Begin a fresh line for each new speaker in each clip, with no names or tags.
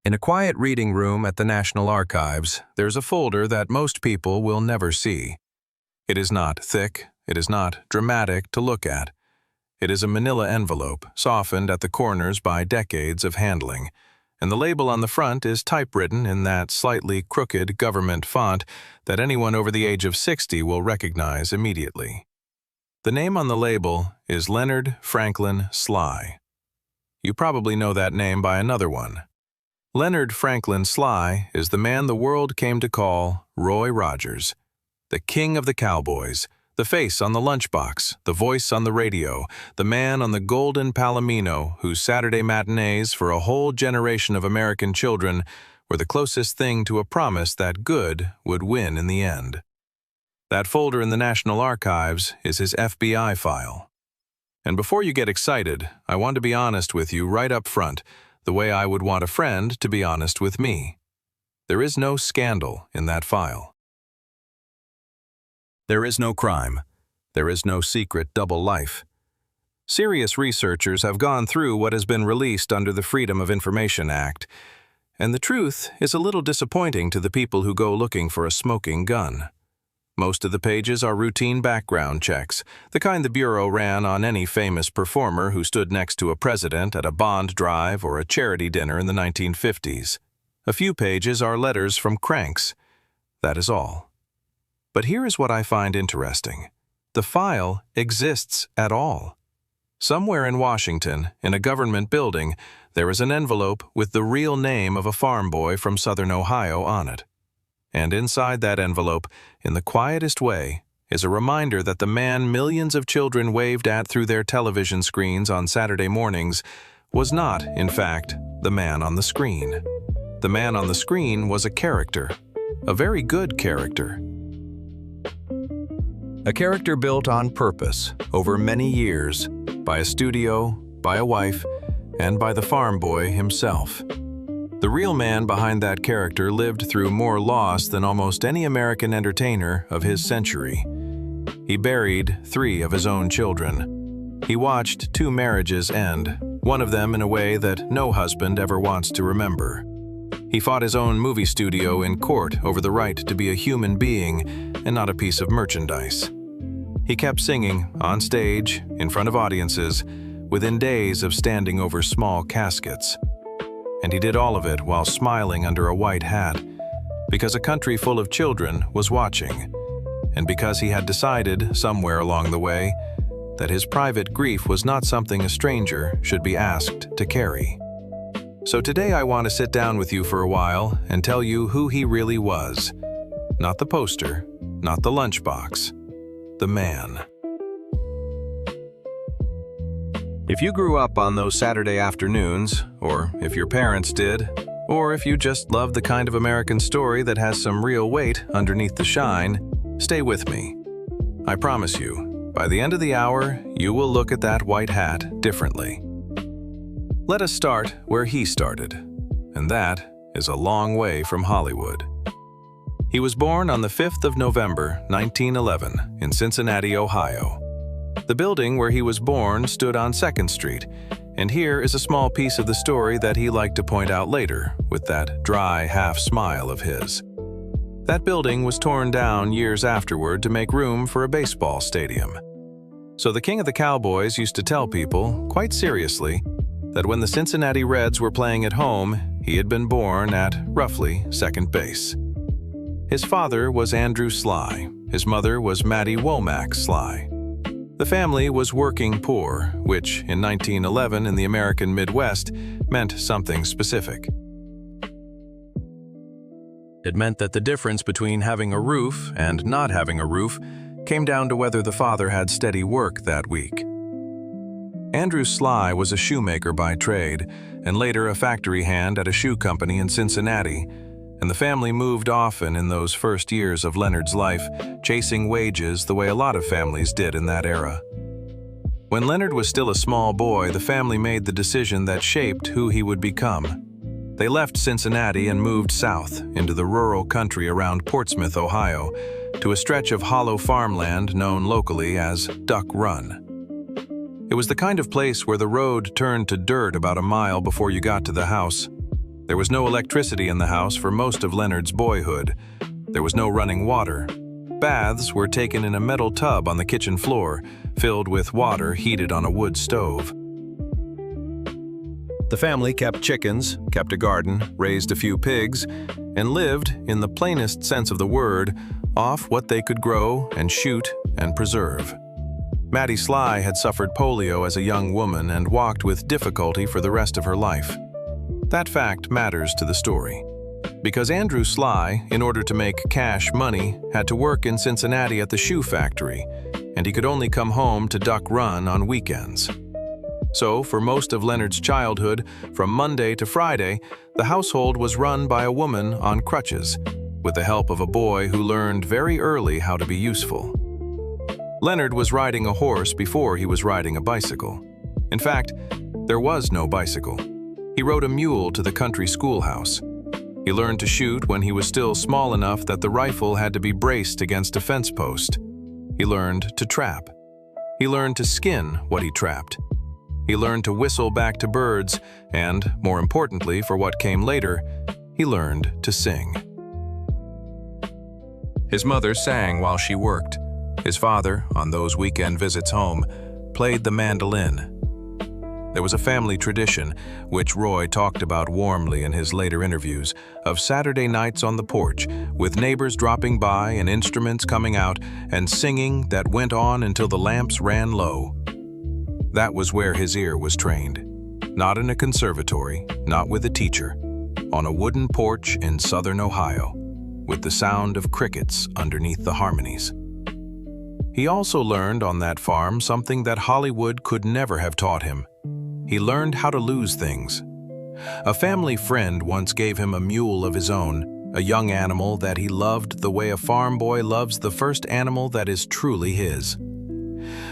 In a quiet reading room at the National Archives, there's a folder that most people will never see. It is not thick, it is not dramatic to look at. It is a manila envelope, softened at the corners by decades of handling, and the label on the front is typewritten in that slightly crooked government font that anyone over the age of 60 will recognize immediately. The name on the label is Leonard Franklin Sly. You probably know that name by another one. Leonard Franklin Sly is the man the world came to call Roy Rogers, the king of the Cowboys, the face on the lunchbox, the voice on the radio, the man on the golden palomino whose Saturday matinees for a whole generation of American children were the closest thing to a promise that good would win in the end. That folder in the National Archives is his FBI file. And before you get excited, I want to be honest with you right up front, the way I would want a friend to be honest with me. There is no scandal in that file. There is no crime. There is no secret double life. Serious researchers have gone through what has been released under the Freedom of Information Act, and the truth is a little disappointing to the people who go looking for a smoking gun. Most of the pages are routine background checks, the kind the Bureau ran on any famous performer who stood next to a president at a bond drive or a charity dinner in the 1950s. A few pages are letters from cranks. That is all. But here is what I find interesting. The file exists at all. Somewhere in Washington, in a government building, there is an envelope with the real name of a farm boy from southern Ohio on it. And inside that envelope, in the quietest way, is a reminder that the man millions of children waved at through their television screens on Saturday mornings was not, in fact, the man on the screen. The man on the screen was a character, a very good character. A character built on purpose over many years by a studio, by a wife, and by the farm boy himself. The real man behind that character lived through more loss than almost any American entertainer of his century. He buried 3 of his own children. He watched 2 marriages end, one of them in a way that no husband ever wants to remember. He fought his own movie studio in court over the right to be a human being and not a piece of merchandise. He kept singing, on stage, in front of audiences, within days of standing over small caskets. And he did all of it while smiling under a white hat, because a country full of children was watching, and because he had decided, somewhere along the way, that his private grief was not something a stranger should be asked to carry. So today I want to sit down with you for a while and tell you who he really was. Not the poster, not the lunchbox, the man. If you grew up on those Saturday afternoons, or if your parents did, or if you just love the kind of American story that has some real weight underneath the shine, stay with me. I promise you, by the end of the hour, you will look at that white hat differently. Let us start where he started, and that is a long way from Hollywood. He was born on the 5th of November, 1911, in Cincinnati, Ohio. The building where he was born stood on 2nd Street, and here is a small piece of the story that he liked to point out later with that dry half-smile of his. That building was torn down years afterward to make room for a baseball stadium. So the king of the Cowboys used to tell people, quite seriously, that when the Cincinnati Reds were playing at home, he had been born at, roughly, second base. His father was Andrew Sly. His mother was Mattie Womack Sly. The family was working poor, which, in 1911 in the American Midwest, meant something specific. It meant that the difference between having a roof and not having a roof came down to whether the father had steady work that week. Andrew Sly was a shoemaker by trade, and later a factory hand at a shoe company in Cincinnati, and the family moved often in those first years of Leonard's life, chasing wages the way a lot of families did in that era. When Leonard was still a small boy, the family made the decision that shaped who he would become. They left Cincinnati and moved south into the rural country around Portsmouth, Ohio, to a stretch of hollow farmland known locally as Duck Run. It was the kind of place where the road turned to dirt about a mile before you got to the house. There was no electricity in the house for most of Leonard's boyhood. There was no running water. Baths were taken in a metal tub on the kitchen floor, filled with water heated on a wood stove. The family kept chickens, kept a garden, raised a few pigs, and lived, in the plainest sense of the word, off what they could grow and shoot and preserve. Maddie Sly had suffered polio as a young woman and walked with difficulty for the rest of her life. That fact matters to the story, because Andrew Sly, in order to make cash money, had to work in Cincinnati at the shoe factory, and he could only come home to Duck Run on weekends. So, for most of Leonard's childhood, from Monday to Friday, the household was run by a woman on crutches, with the help of a boy who learned very early how to be useful. Leonard was riding a horse before he was riding a bicycle. In fact, there was no bicycle. He rode a mule to the country schoolhouse. He learned to shoot when he was still small enough that the rifle had to be braced against a fence post. He learned to trap. He learned to skin what he trapped. He learned to whistle back to birds, and, more importantly for what came later, he learned to sing. His mother sang while she worked. His father, on those weekend visits home, played the mandolin. There was a family tradition, which Roy talked about warmly in his later interviews, of Saturday nights on the porch, with neighbors dropping by and instruments coming out, and singing that went on until the lamps ran low. That was where his ear was trained. Not in a conservatory, not with a teacher. On a wooden porch in southern Ohio, with the sound of crickets underneath the harmonies. He also learned on that farm something that Hollywood could never have taught him. He learned how to lose things. A family friend once gave him a mule of his own, a young animal that he loved the way a farm boy loves the first animal that is truly his.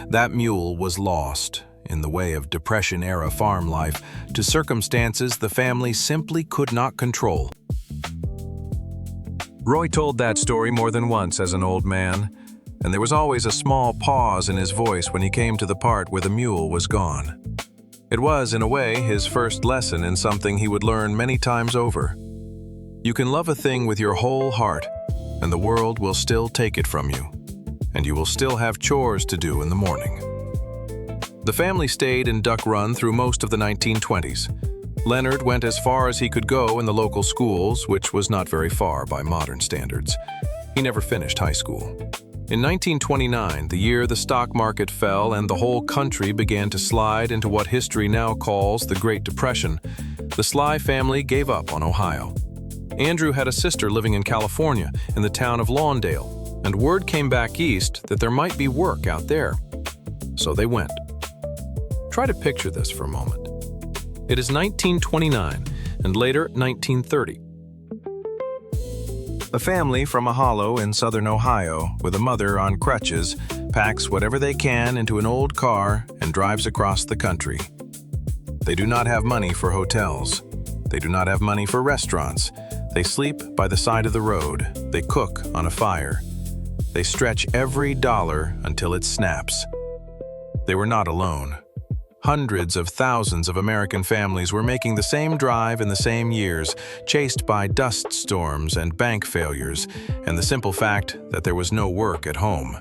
That mule was lost, in the way of Depression-era farm life, to circumstances the family simply could not control. Roy told that story more than once as an old man, and there was always a small pause in his voice when he came to the part where the mule was gone. It was, in a way, his first lesson in something he would learn many times over. You can love a thing with your whole heart, and the world will still take it from you, and you will still have chores to do in the morning. The family stayed in Duck Run through most of the 1920s. Leonard went as far as he could go in the local schools, which was not very far by modern standards. He never finished high school. In 1929, the year the stock market fell and the whole country began to slide into what history now calls the Great Depression, the Sly family gave up on Ohio. Andrew had a sister living in California, in the town of Lawndale, and word came back east that there might be work out there. So they went. Try to picture this for a moment. It is 1929, and later 1930. A family from a hollow in southern Ohio, with a mother on crutches, packs whatever they can into an old car and drives across the country. They do not have money for hotels. They do not have money for restaurants. They sleep by the side of the road. They cook on a fire. They stretch every dollar until it snaps. They were not alone. Hundreds of thousands of American families were making the same drive in the same years, chased by dust storms and bank failures, and the simple fact that there was no work at home.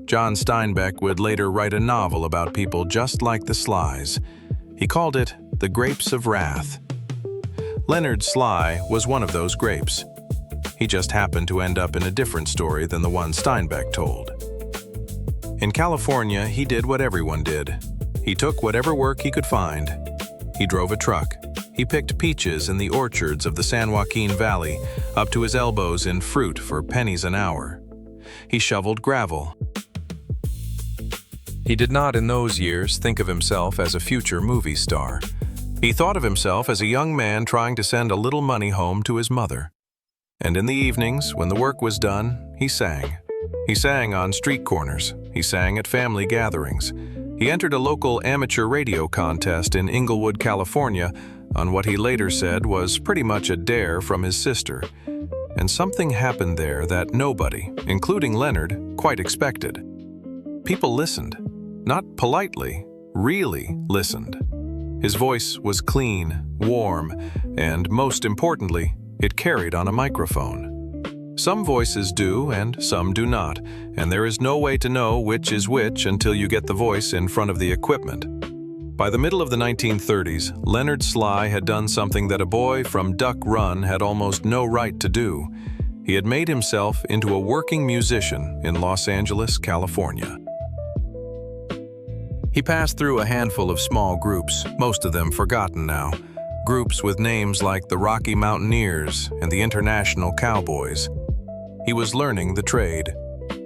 John Steinbeck would later write a novel about people just like the Slys. He called it The Grapes of Wrath. Leonard Sly was one of those grapes. He just happened to end up in a different story than the one Steinbeck told. In California, he did what everyone did. He took whatever work he could find. He drove a truck. He picked peaches in the orchards of the San Joaquin Valley, up to his elbows in fruit for pennies an hour. He shoveled gravel. He did not in those years think of himself as a future movie star. He thought of himself as a young man trying to send a little money home to his mother. And in the evenings, when the work was done, he sang. He sang on street corners. He sang at family gatherings. He entered a local amateur radio contest in Inglewood, California, on what he later said was pretty much a dare from his sister. And something happened there that nobody, including Leonard, quite expected. People listened. Not politely, really listened. His voice was clean, warm, and most importantly, it carried on a microphone. Some voices do and some do not, and there is no way to know which is which until you get the voice in front of the equipment. By the middle of the 1930s, Leonard Sly had done something that a boy from Duck Run had almost no right to do. He had made himself into a working musician in Los Angeles, California. He passed through a handful of small groups, most of them forgotten now. Groups with names like the Rocky Mountaineers and the International Cowboys. He was learning the trade.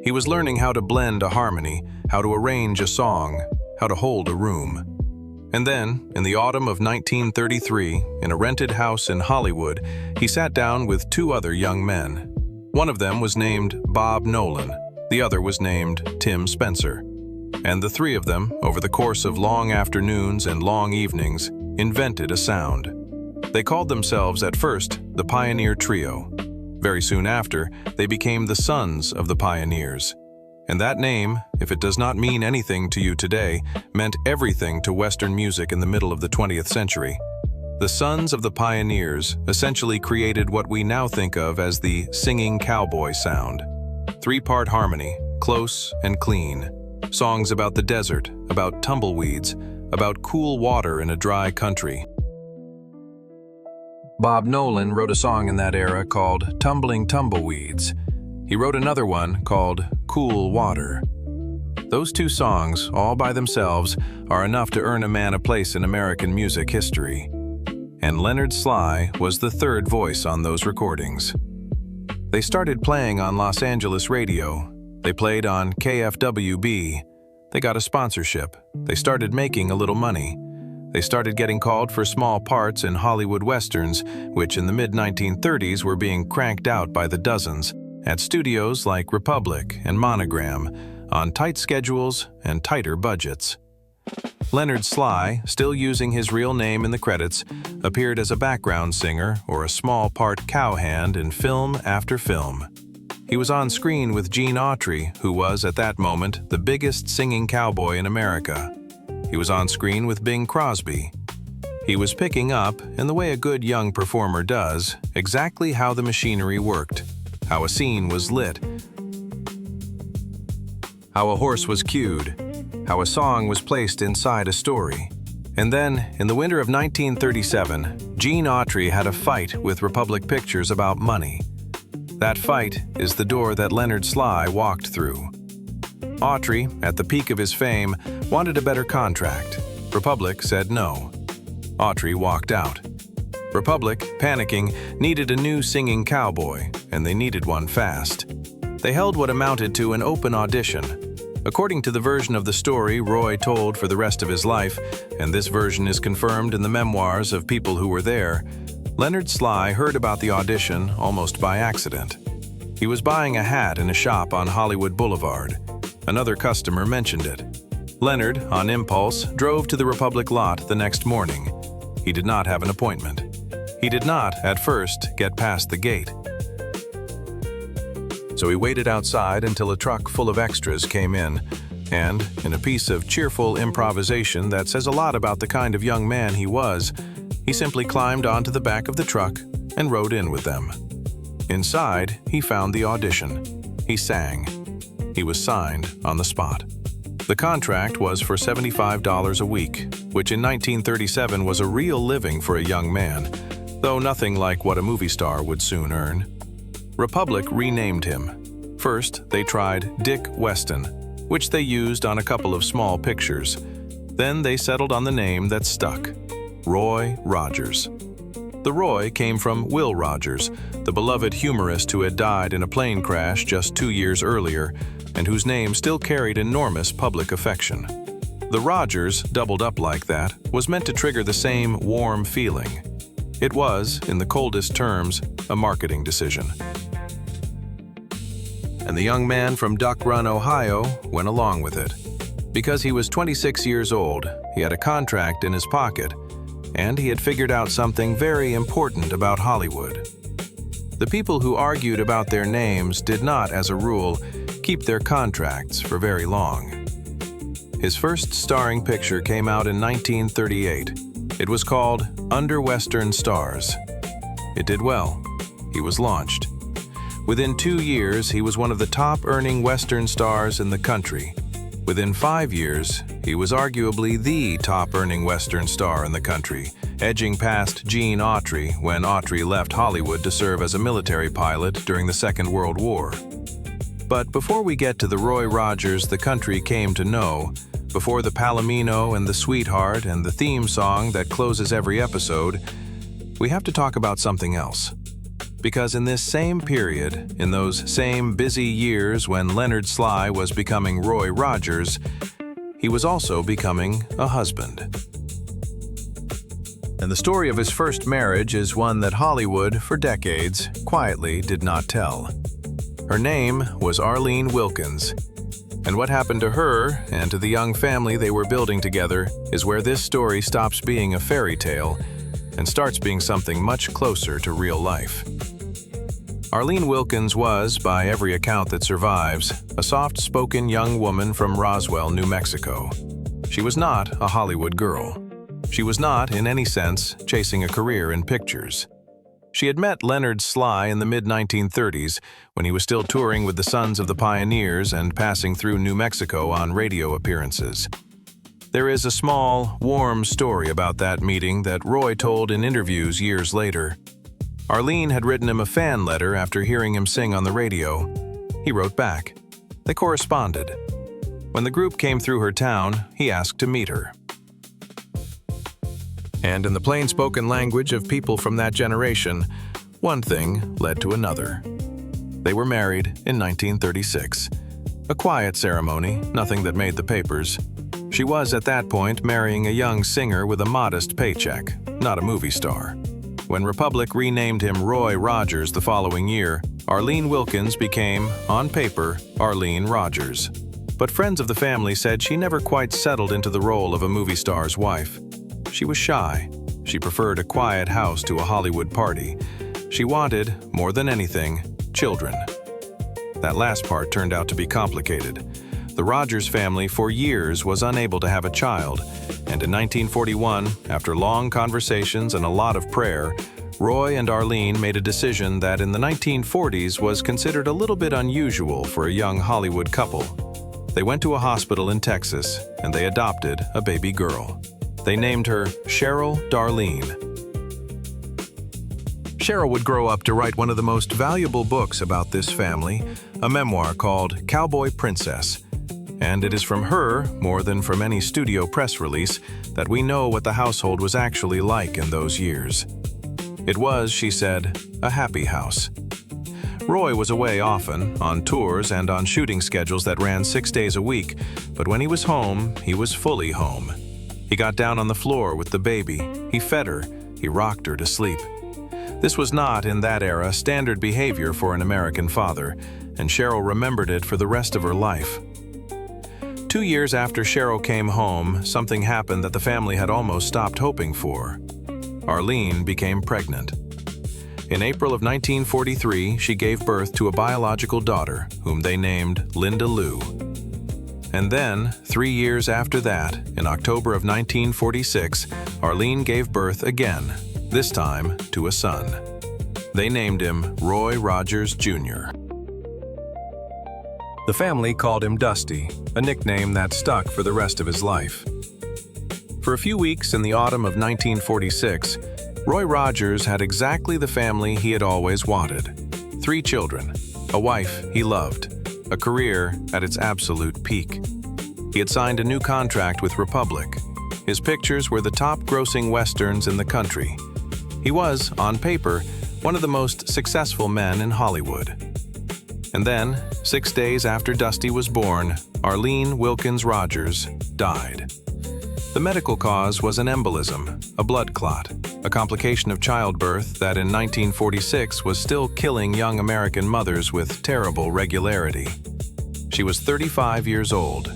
He was learning how to blend a harmony, how to arrange a song, how to hold a room. And then, in the autumn of 1933, in a rented house in Hollywood, he sat down with two other young men. One of them was named Bob Nolan, the other was named Tim Spencer. And the three of them, over the course of long afternoons and long evenings, invented a sound. They called themselves at first the Pioneer Trio. Very soon after, they became the Sons of the Pioneers. And that name, if it does not mean anything to you today, meant everything to Western music in the middle of the 20th century. The Sons of the Pioneers essentially created what we now think of as the singing cowboy sound. Three-part harmony, close and clean. Songs about the desert, about tumbleweeds, about cool water in a dry country. Bob Nolan wrote a song in that era called Tumbling Tumbleweeds. He wrote another one called Cool Water. Those two songs, all by themselves, are enough to earn a man a place in American music history. And Leonard Sly was the third voice on those recordings. They started playing on Los Angeles radio. They played on KFWB. They got a sponsorship. They started making a little money. They started getting called for small parts in Hollywood westerns, which in the mid-1930s were being cranked out by the dozens, at studios like Republic and Monogram, on tight schedules and tighter budgets. Leonard Sly, still using his real name in the credits, appeared as a background singer or a small part cowhand in film after film. He was on screen with Gene Autry, who was, at that moment, the biggest singing cowboy in America. He was on screen with Bing Crosby. He was picking up, in the way a good young performer does, exactly how the machinery worked, how a scene was lit, how a horse was cued, how a song was placed inside a story. And then, in the winter of 1937, Gene Autry had a fight with Republic Pictures about money. That fight is the door that Leonard Sly walked through. Autry, at the peak of his fame, wanted a better contract. Republic said no. Autry walked out. Republic, panicking, needed a new singing cowboy, and they needed one fast. They held what amounted to an open audition. According to the version of the story Roy told for the rest of his life, and this version is confirmed in the memoirs of people who were there, Leonard Sly heard about the audition almost by accident. He was buying a hat in a shop on Hollywood Boulevard. Another customer mentioned it. Leonard, on impulse, drove to the Republic lot the next morning. He did not have an appointment. He did not, at first, get past the gate. So he waited outside until a truck full of extras came in, and, in a piece of cheerful improvisation that says a lot about the kind of young man he was, he simply climbed onto the back of the truck and rode in with them. Inside, he found the audition. He sang. He was signed on the spot. The contract was for $75 a week, which in 1937 was a real living for a young man, though nothing like what a movie star would soon earn. Republic renamed him. First, they tried Dick Weston, which they used on a couple of small pictures. Then they settled on the name that stuck, Roy Rogers. The Roy came from Will Rogers, the beloved humorist who had died in a plane crash just 2 years earlier, and whose name still carried enormous public affection. The Rogers, doubled up like that, was meant to trigger the same warm feeling. It was, in the coldest terms, a marketing decision. And the young man from Duck Run, Ohio, went along with it. Because he was 26 years old, he had a contract in his pocket, and he had figured out something very important about Hollywood. The people who argued about their names did not, as a rule, keep their contracts for very long. His first starring picture came out in 1938. It was called Under Western Stars. It did well. He was launched. Within 2 years, he was one of the top-earning Western stars in the country. Within 5 years, he was arguably the top-earning Western star in the country, edging past Gene Autry when Autry left Hollywood to serve as a military pilot during the Second World War. But before we get to the Roy Rogers the country came to know, before the Palomino and the Sweetheart and the theme song that closes every episode, we have to talk about something else. Because in this same period, in those same busy years when Leonard Sly was becoming Roy Rogers, he was also becoming a husband. And the story of his first marriage is one that Hollywood, for decades, quietly did not tell. Her name was Arlene Wilkins. And what happened to her and to the young family they were building together is where this story stops being a fairy tale and starts being something much closer to real life. Arlene Wilkins was, by every account that survives, a soft-spoken young woman from Roswell, New Mexico. She was not a Hollywood girl. She was not, in any sense, chasing a career in pictures. She had met Leonard Sly in the mid-1930s when he was still touring with the Sons of the Pioneers and passing through New Mexico on radio appearances. There is a small, warm story about that meeting that Roy told in interviews years later. Arlene had written him a fan letter after hearing him sing on the radio. He wrote back. They corresponded. When the group came through her town, he asked to meet her. And in the plain-spoken language of people from that generation, one thing led to another. They were married in 1936. A quiet ceremony, nothing that made the papers. She was at that point marrying a young singer with a modest paycheck, not a movie star. When Republic renamed him Roy Rogers the following year, Arlene Wilkins became, on paper, Arlene Rogers. But friends of the family said she never quite settled into the role of a movie star's wife. She was shy. She preferred a quiet house to a Hollywood party. She wanted, more than anything, children. That last part turned out to be complicated. The Rogers family for years was unable to have a child, and in 1941, after long conversations and a lot of prayer, Roy and Arlene made a decision that in the 1940s was considered a little bit unusual for a young Hollywood couple. They went to a hospital in Texas, and they adopted a baby girl. They named her Cheryl Darlene. Cheryl would grow up to write one of the most valuable books about this family, a memoir called Cowboy Princess. And it is from her, more than from any studio press release, that we know what the household was actually like in those years. It was, she said, a happy house. Roy was away often, on tours and on shooting schedules that ran 6 days a week, but when he was home, he was fully home. He got down on the floor with the baby, he fed her, he rocked her to sleep. This was not, in that era, standard behavior for an American father, and Cheryl remembered it for the rest of her life. 2 years after Cheryl came home, something happened that the family had almost stopped hoping for. Arlene became pregnant. In April of 1943, she gave birth to a biological daughter, whom they named Linda Lou. And then, 3 years after that, in October of 1946, Arlene gave birth again, this time to a son. They named him Roy Rogers Jr. The family called him Dusty, a nickname that stuck for the rest of his life. For a few weeks in the autumn of 1946, Roy Rogers had exactly the family he had always wanted. 3 children, a wife he loved, a career at its absolute peak. He had signed a new contract with Republic. His pictures were the top-grossing westerns in the country. He was, on paper, one of the most successful men in Hollywood. And then, 6 days after Dusty was born, Arlene Wilkins Rogers died. The medical cause was an embolism, a blood clot, a complication of childbirth that in 1946 was still killing young American mothers with terrible regularity. She was 35 years old.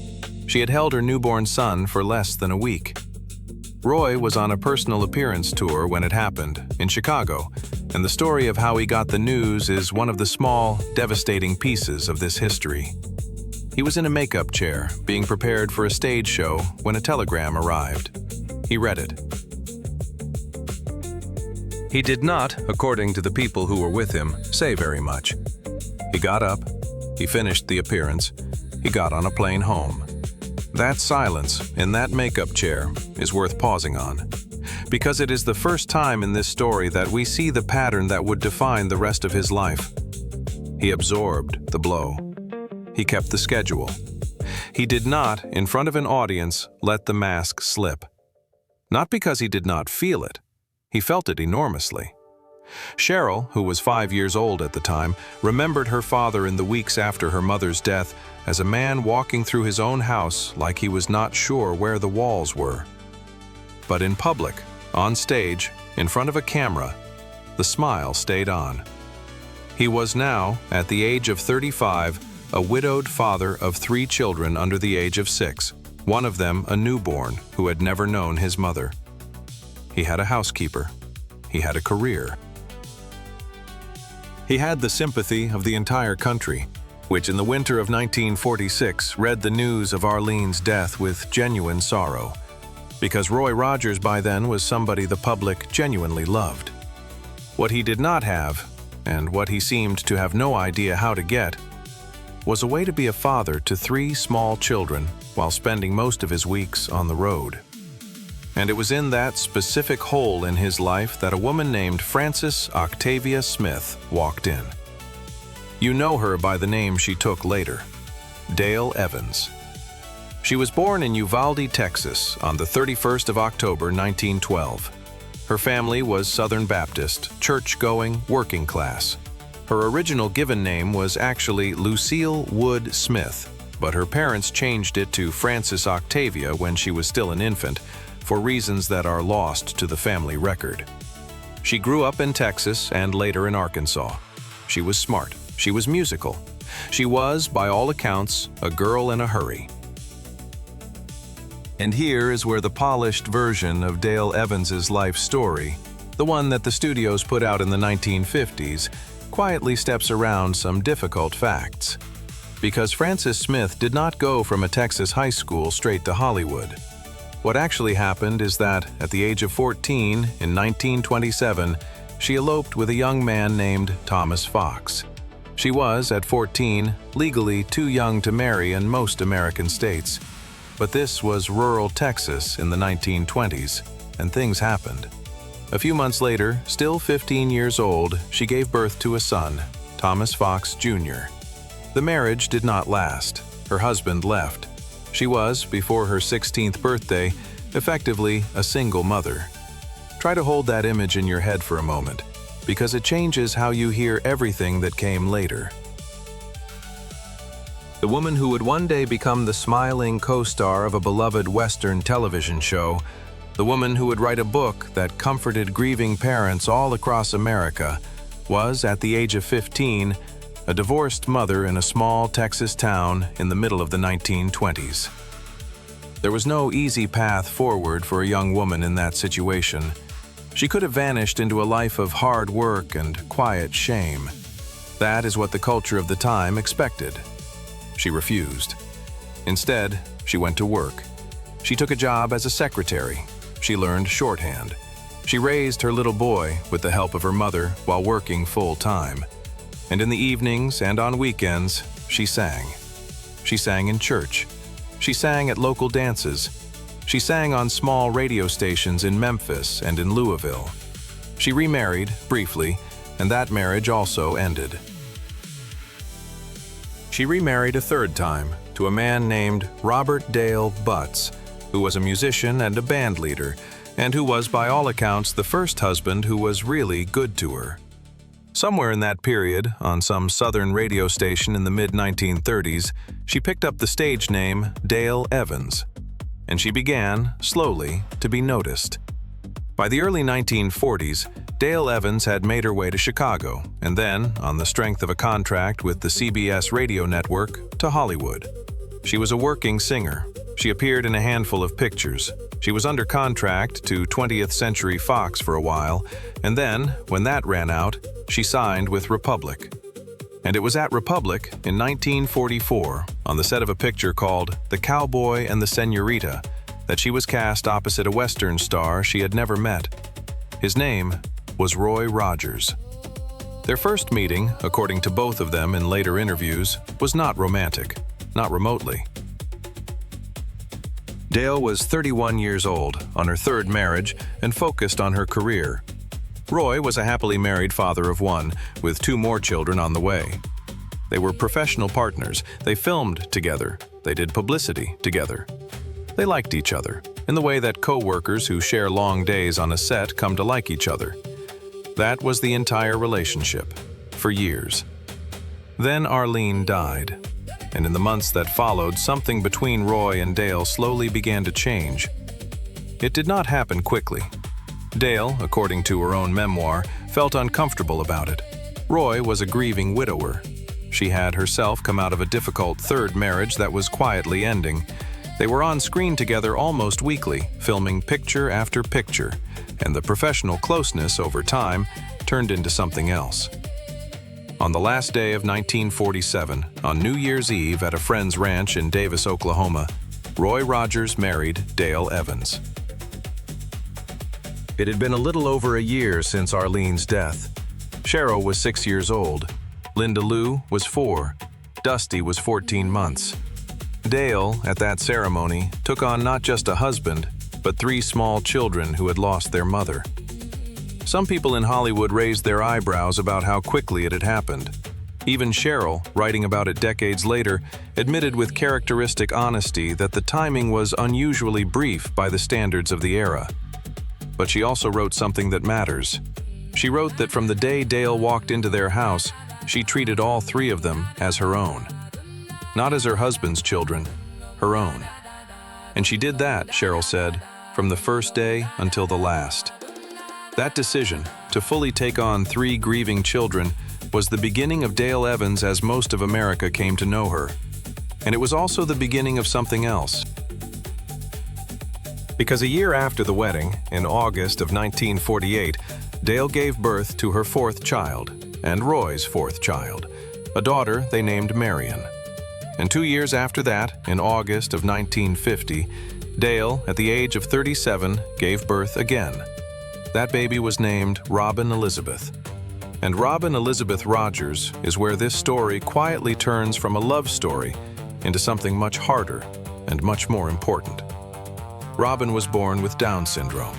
She had held her newborn son for less than a week. Roy was on a personal appearance tour when it happened, in Chicago, and the story of how he got the news is one of the small, devastating pieces of this history. He was in a makeup chair, being prepared for a stage show, when a telegram arrived. He read it. He did not, according to the people who were with him, say very much. He got up, he finished the appearance, he got on a plane home. That silence in that makeup chair is worth pausing on, because it is the first time in this story that we see the pattern that would define the rest of his life. He absorbed the blow. He kept the schedule. He did not, in front of an audience, let the mask slip. Not because he did not feel it. He felt it enormously. Cheryl, who was 5 years old at the time, remembered her father in the weeks after her mother's death as a man walking through his own house like he was not sure where the walls were. But in public, on stage, in front of a camera, the smile stayed on. He was now, at the age of 35, a widowed father of 3 children under the age of 6, one of them a newborn who had never known his mother. He had a housekeeper. He had a career. He had the sympathy of the entire country, which in the winter of 1946 read the news of Arlene's death with genuine sorrow, because Roy Rogers by then was somebody the public genuinely loved. What he did not have, and what he seemed to have no idea how to get, was a way to be a father to 3 small children while spending most of his weeks on the road. And it was in that specific hole in his life that a woman named Frances Octavia Smith walked in. You know her by the name she took later, Dale Evans. She was born in Uvalde, Texas on the 31st of October, 1912. Her family was Southern Baptist, church-going, working class. Her original given name was actually Lucille Wood Smith, but her parents changed it to Frances Octavia when she was still an infant, for reasons that are lost to the family record. She grew up in Texas and later in Arkansas. She was smart. She was musical. She was, by all accounts, a girl in a hurry. And here is where the polished version of Dale Evans's life story, the one that the studios put out in the 1950s, quietly steps around some difficult facts. Because Frances Smith did not go from a Texas high school straight to Hollywood. What actually happened is that, at the age of 14, in 1927, she eloped with a young man named Thomas Fox. She was, at 14, legally too young to marry in most American states. But this was rural Texas in the 1920s, and things happened. A few months later, still 15 years old, she gave birth to a son, Thomas Fox Jr. The marriage did not last. Her husband left. She was, before her 16th birthday, effectively a single mother. Try to hold that image in your head for a moment, because it changes how you hear everything that came later. The woman who would one day become the smiling co-star of a beloved Western television show, the woman who would write a book that comforted grieving parents all across America, was, at the age of 15, a divorced mother in a small Texas town in the middle of the 1920s. There was no easy path forward for a young woman in that situation. She could have vanished into a life of hard work and quiet shame. That is what the culture of the time expected. She refused. Instead, she went to work. She took a job as a secretary. She learned shorthand. She raised her little boy with the help of her mother while working full-time. And in the evenings and on weekends, she sang. She sang in church. She sang at local dances. She sang on small radio stations in Memphis and in Louisville. She remarried, briefly, and that marriage also ended. She remarried a 3rd time to a man named Robert Dale Butts, who was a musician and a band leader, and who was by all accounts the first husband who was really good to her. Somewhere in that period, on some southern radio station in the mid-1930s, she picked up the stage name Dale Evans, and she began, slowly, to be noticed. By the early 1940s, Dale Evans had made her way to Chicago, and then, on the strength of a contract with the CBS radio network, to Hollywood. She was a working singer. She appeared in a handful of pictures. She was under contract to 20th Century Fox for a while, and then, when that ran out, she signed with Republic. And it was at Republic in 1944, on the set of a picture called The Cowboy and the Senorita, that she was cast opposite a Western star she had never met. His name was Roy Rogers. Their first meeting, according to both of them in later interviews, was not romantic, not remotely. Dale was 31 years old, on her third marriage, and focused on her career. Roy was a happily married father of one, with 2 more children on the way. They were professional partners. They filmed together. They did publicity together. They liked each other, in the way that co-workers who share long days on a set come to like each other. That was the entire relationship, for years. Then Arlene died, and in the months that followed, something between Roy and Dale slowly began to change. It did not happen quickly. Dale, according to her own memoir, felt uncomfortable about it. Roy was a grieving widower. She had herself come out of a difficult third marriage that was quietly ending. They were on screen together almost weekly, filming picture after picture, and the professional closeness over time turned into something else. On the last day of 1947, on New Year's Eve at a friend's ranch in Davis, Oklahoma, Roy Rogers married Dale Evans. It had been a little over a year since Arlene's death. Cheryl was 6 years old. Linda Lou was 4. Dusty was 14 months. Dale, at that ceremony, took on not just a husband, but 3 small children who had lost their mother. Some people in Hollywood raised their eyebrows about how quickly it had happened. Even Cheryl, writing about it decades later, admitted with characteristic honesty that the timing was unusually brief by the standards of the era. But she also wrote something that matters. She wrote that from the day Dale walked into their house, she treated all 3 of them as her own. Not as her husband's children, her own. And she did that, Cheryl said, from the first day until the last. That decision, to fully take on 3 grieving children, was the beginning of Dale Evans as most of America came to know her. And it was also the beginning of something else. Because a year after the wedding, in August of 1948, Dale gave birth to her 4th child, and Roy's 4th child, a daughter they named Marion. And 2 years after that, in August of 1950, Dale, at the age of 37, gave birth again. That baby was named Robin Elizabeth. And Robin Elizabeth Rogers is where this story quietly turns from a love story into something much harder and much more important. Robin was born with Down syndrome.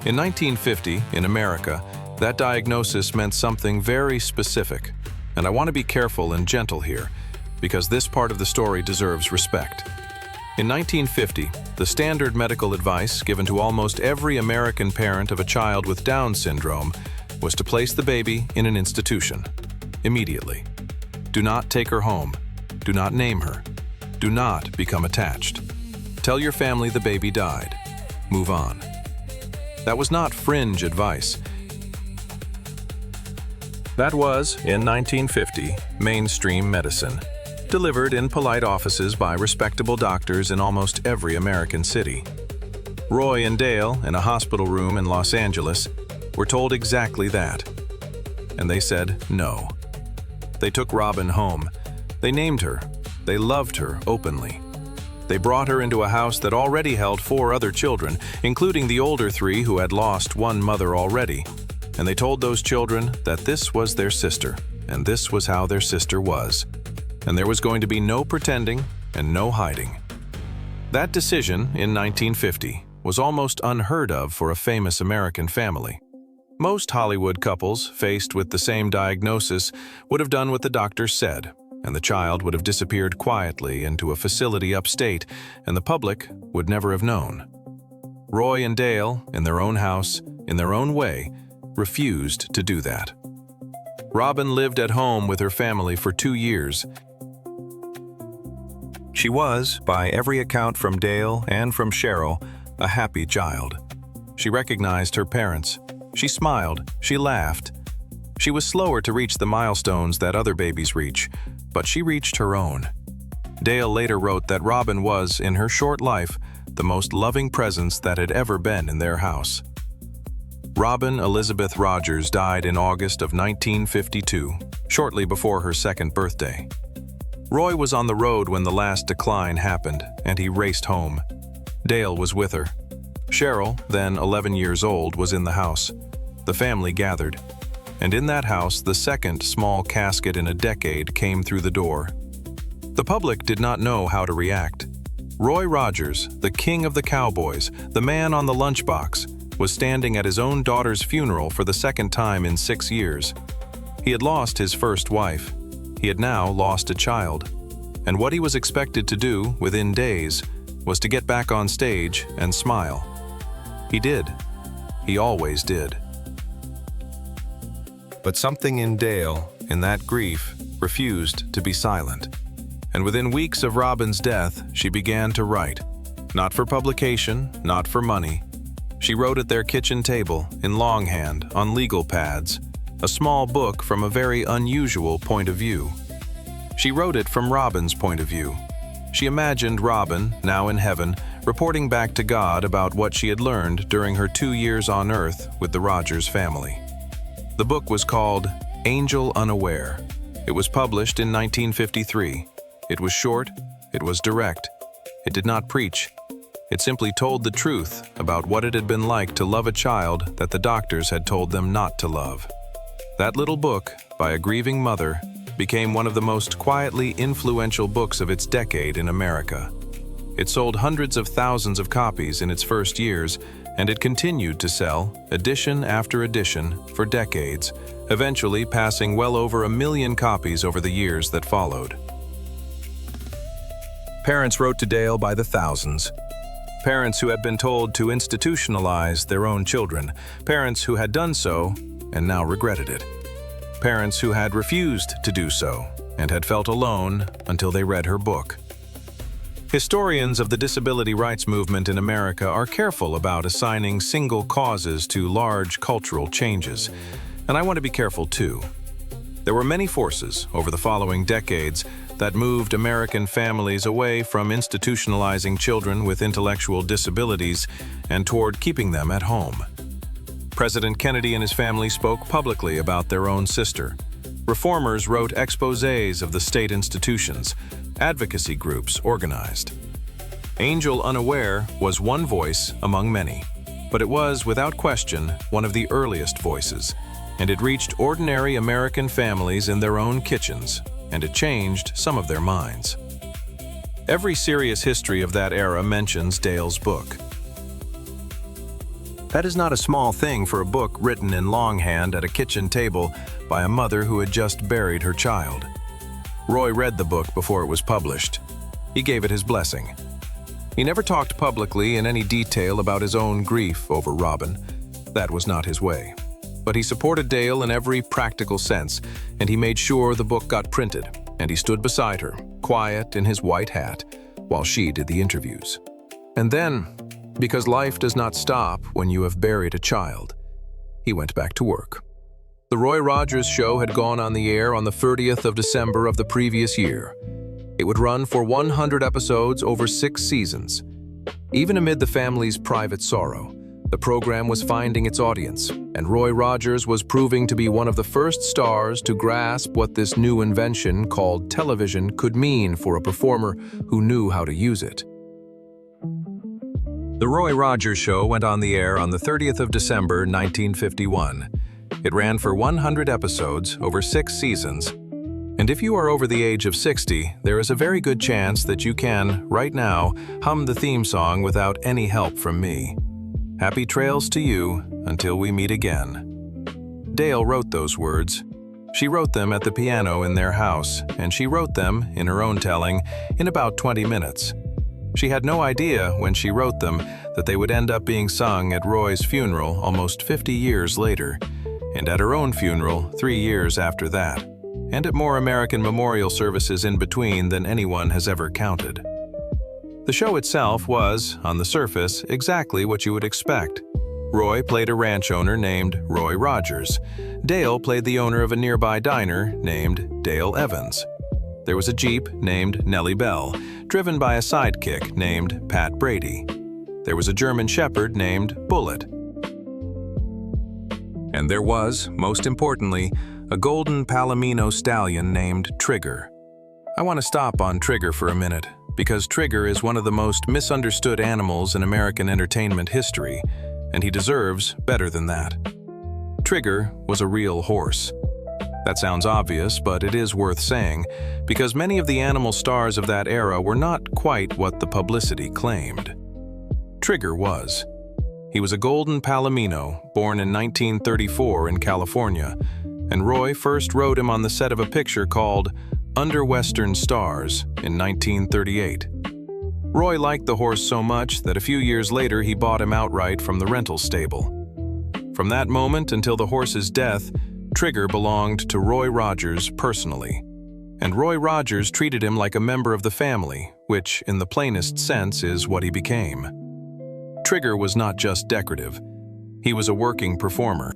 In 1950, in America, that diagnosis meant something very specific. And I want to be careful and gentle here, because this part of the story deserves respect. In 1950, the standard medical advice given to almost every American parent of a child with Down syndrome was to place the baby in an institution, immediately. Do not take her home. Do not name her. Do not become attached. Tell your family the baby died. Move on. That was not fringe advice. That was, in 1950, mainstream medicine, delivered in polite offices by respectable doctors in almost every American city. Roy and Dale, in a hospital room in Los Angeles, were told exactly that. And they said no. They took Robin home. They named her. They loved her openly. They brought her into a house that already held 4 other children, including the older 3 who had lost one mother already. And they told those children that this was their sister, and this was how their sister was. And there was going to be no pretending and no hiding. That decision, in 1950, was almost unheard of for a famous American family. Most Hollywood couples, faced with the same diagnosis, would have done what the doctor said, and the child would have disappeared quietly into a facility upstate, and the public would never have known. Roy and Dale, in their own house, in their own way, refused to do that. Robin lived at home with her family for 2 years. She was, by every account from Dale and from Cheryl, a happy child. She recognized her parents. She smiled. She laughed. She was slower to reach the milestones that other babies reach, but she reached her own. Dale later wrote that Robin was, in her short life, the most loving presence that had ever been in their house. Robin Elizabeth Rogers died in August of 1952, shortly before her 2nd birthday. Roy was on the road when the last decline happened, and he raced home. Dale was with her. Cheryl, then 11 years old, was in the house. the family gathered. And in that house, the second small casket in a decade came through the door. The public did not know how to react. Roy Rogers, the king of the Cowboys, the man on the lunchbox, was standing at his own daughter's funeral for the second time in 6 years. He had lost his first wife. He had now lost a child. And what he was expected to do within days was to get back on stage and smile. He did. He always did. But something in Dale, in that grief, refused to be silent. And within weeks of Robin's death, she began to write. Not for publication, not for money. She wrote at their kitchen table, in longhand, on legal pads, a small book from a very unusual point of view. She wrote it from Robin's point of view. She imagined Robin, now in heaven, reporting back to God about what she had learned during her 2 years on Earth with the Rogers family. The book was called Angel Unaware. It was published in 1953. It was short, it was direct. It did not preach. It simply told the truth about what it had been like to love a child that the doctors had told them not to love. That little book, by a grieving mother, became one of the most quietly influential books of its decade in America. It sold hundreds of thousands of copies in its first years, and it continued to sell, edition after edition, for decades, eventually passing well over 1 million copies over the years that followed. Parents wrote to Dale by the thousands. Parents who had been told to institutionalize their own children. Parents who had done so and now regretted it. Parents who had refused to do so and had felt alone until they read her book. Historians of the disability rights movement in America are careful about assigning single causes to large cultural changes, and I want to be careful too. There were many forces over the following decades that moved American families away from institutionalizing children with intellectual disabilities and toward keeping them at home. President Kennedy and his family spoke publicly about their own sister. Reformers wrote exposés of the state institutions. Advocacy groups organized. Angel Unaware was one voice among many, but it was, without question, one of the earliest voices, and it reached ordinary American families in their own kitchens, and it changed some of their minds. Every serious history of that era mentions Dale's book. That is not a small thing for a book written in longhand at a kitchen table by a mother who had just buried her child. Roy read the book before it was published. He gave it his blessing. He never talked publicly in any detail about his own grief over Robin. That was not his way. But he supported Dale in every practical sense, and he made sure the book got printed, and he stood beside her, quiet in his white hat, while she did the interviews. And then, because life does not stop when you have buried a child, he went back to work. The Roy Rogers Show had gone on the air on the 30th of December of the previous year. It would run for 100 episodes over 6 seasons. Even amid the family's private sorrow, the program was finding its audience, and Roy Rogers was proving to be one of the first stars to grasp what this new invention called television could mean for a performer who knew how to use it. The Roy Rogers Show went on the air on the 30th of December, 1951. It ran for 100 episodes over 6 seasons. And if you are over the age of 60, there is a very good chance that you can, right now, hum the theme song without any help from me. Happy trails to you until we meet again. Dale wrote those words. She wrote them at the piano in their house, and she wrote them, in her own telling, in about 20 minutes. She had no idea when she wrote them that they would end up being sung at Roy's funeral almost 50 years later, and at her own funeral 3 years after that, and at more American memorial services in between than anyone has ever counted. The show itself was, on the surface, exactly what you would expect. Roy played a ranch owner named Roy Rogers. Dale played the owner of a nearby diner named Dale Evans. There was a Jeep named Nellie Bell, driven by a sidekick named Pat Brady. There was a German Shepherd named Bullet. And there was, most importantly, a golden Palomino stallion named Trigger. I want to stop on Trigger for a minute, because Trigger is one of the most misunderstood animals in American entertainment history, and he deserves better than that. Trigger was a real horse. That sounds obvious, but it is worth saying, because many of the animal stars of that era were not quite what the publicity claimed. Trigger was. He was a golden palomino, born in 1934 in California, and Roy first rode him on the set of a picture called Under Western Stars in 1938. Roy liked the horse so much that a few years later he bought him outright from the rental stable. From that moment until the horse's death, Trigger belonged to Roy Rogers personally, and Roy Rogers treated him like a member of the family, which, in the plainest sense, is what he became. Trigger was not just decorative. He was a working performer.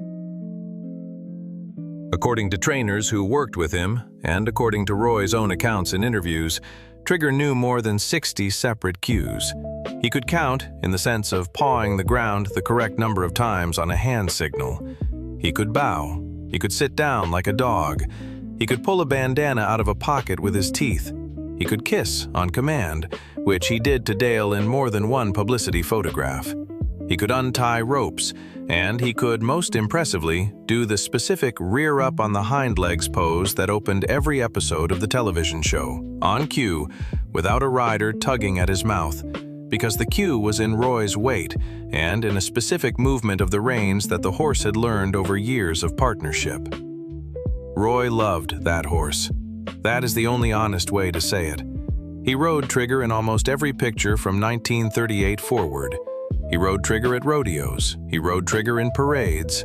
According to trainers who worked with him, and according to Roy's own accounts in interviews, Trigger knew more than 60 separate cues. He could count, in the sense of pawing the ground the correct number of times on a hand signal. He could bow. He could sit down like a dog. He could pull a bandana out of a pocket with his teeth. He could kiss on command, which he did to Dale in more than one publicity photograph. He could untie ropes, and he could, most impressively, do the specific rear up on the hind legs pose that opened every episode of the television show, on cue, without a rider tugging at his mouth, because the cue was in Roy's weight and in a specific movement of the reins that the horse had learned over years of partnership. Roy loved that horse. That is the only honest way to say it. He rode Trigger in almost every picture from 1938 forward. He rode Trigger at rodeos. He rode Trigger in parades.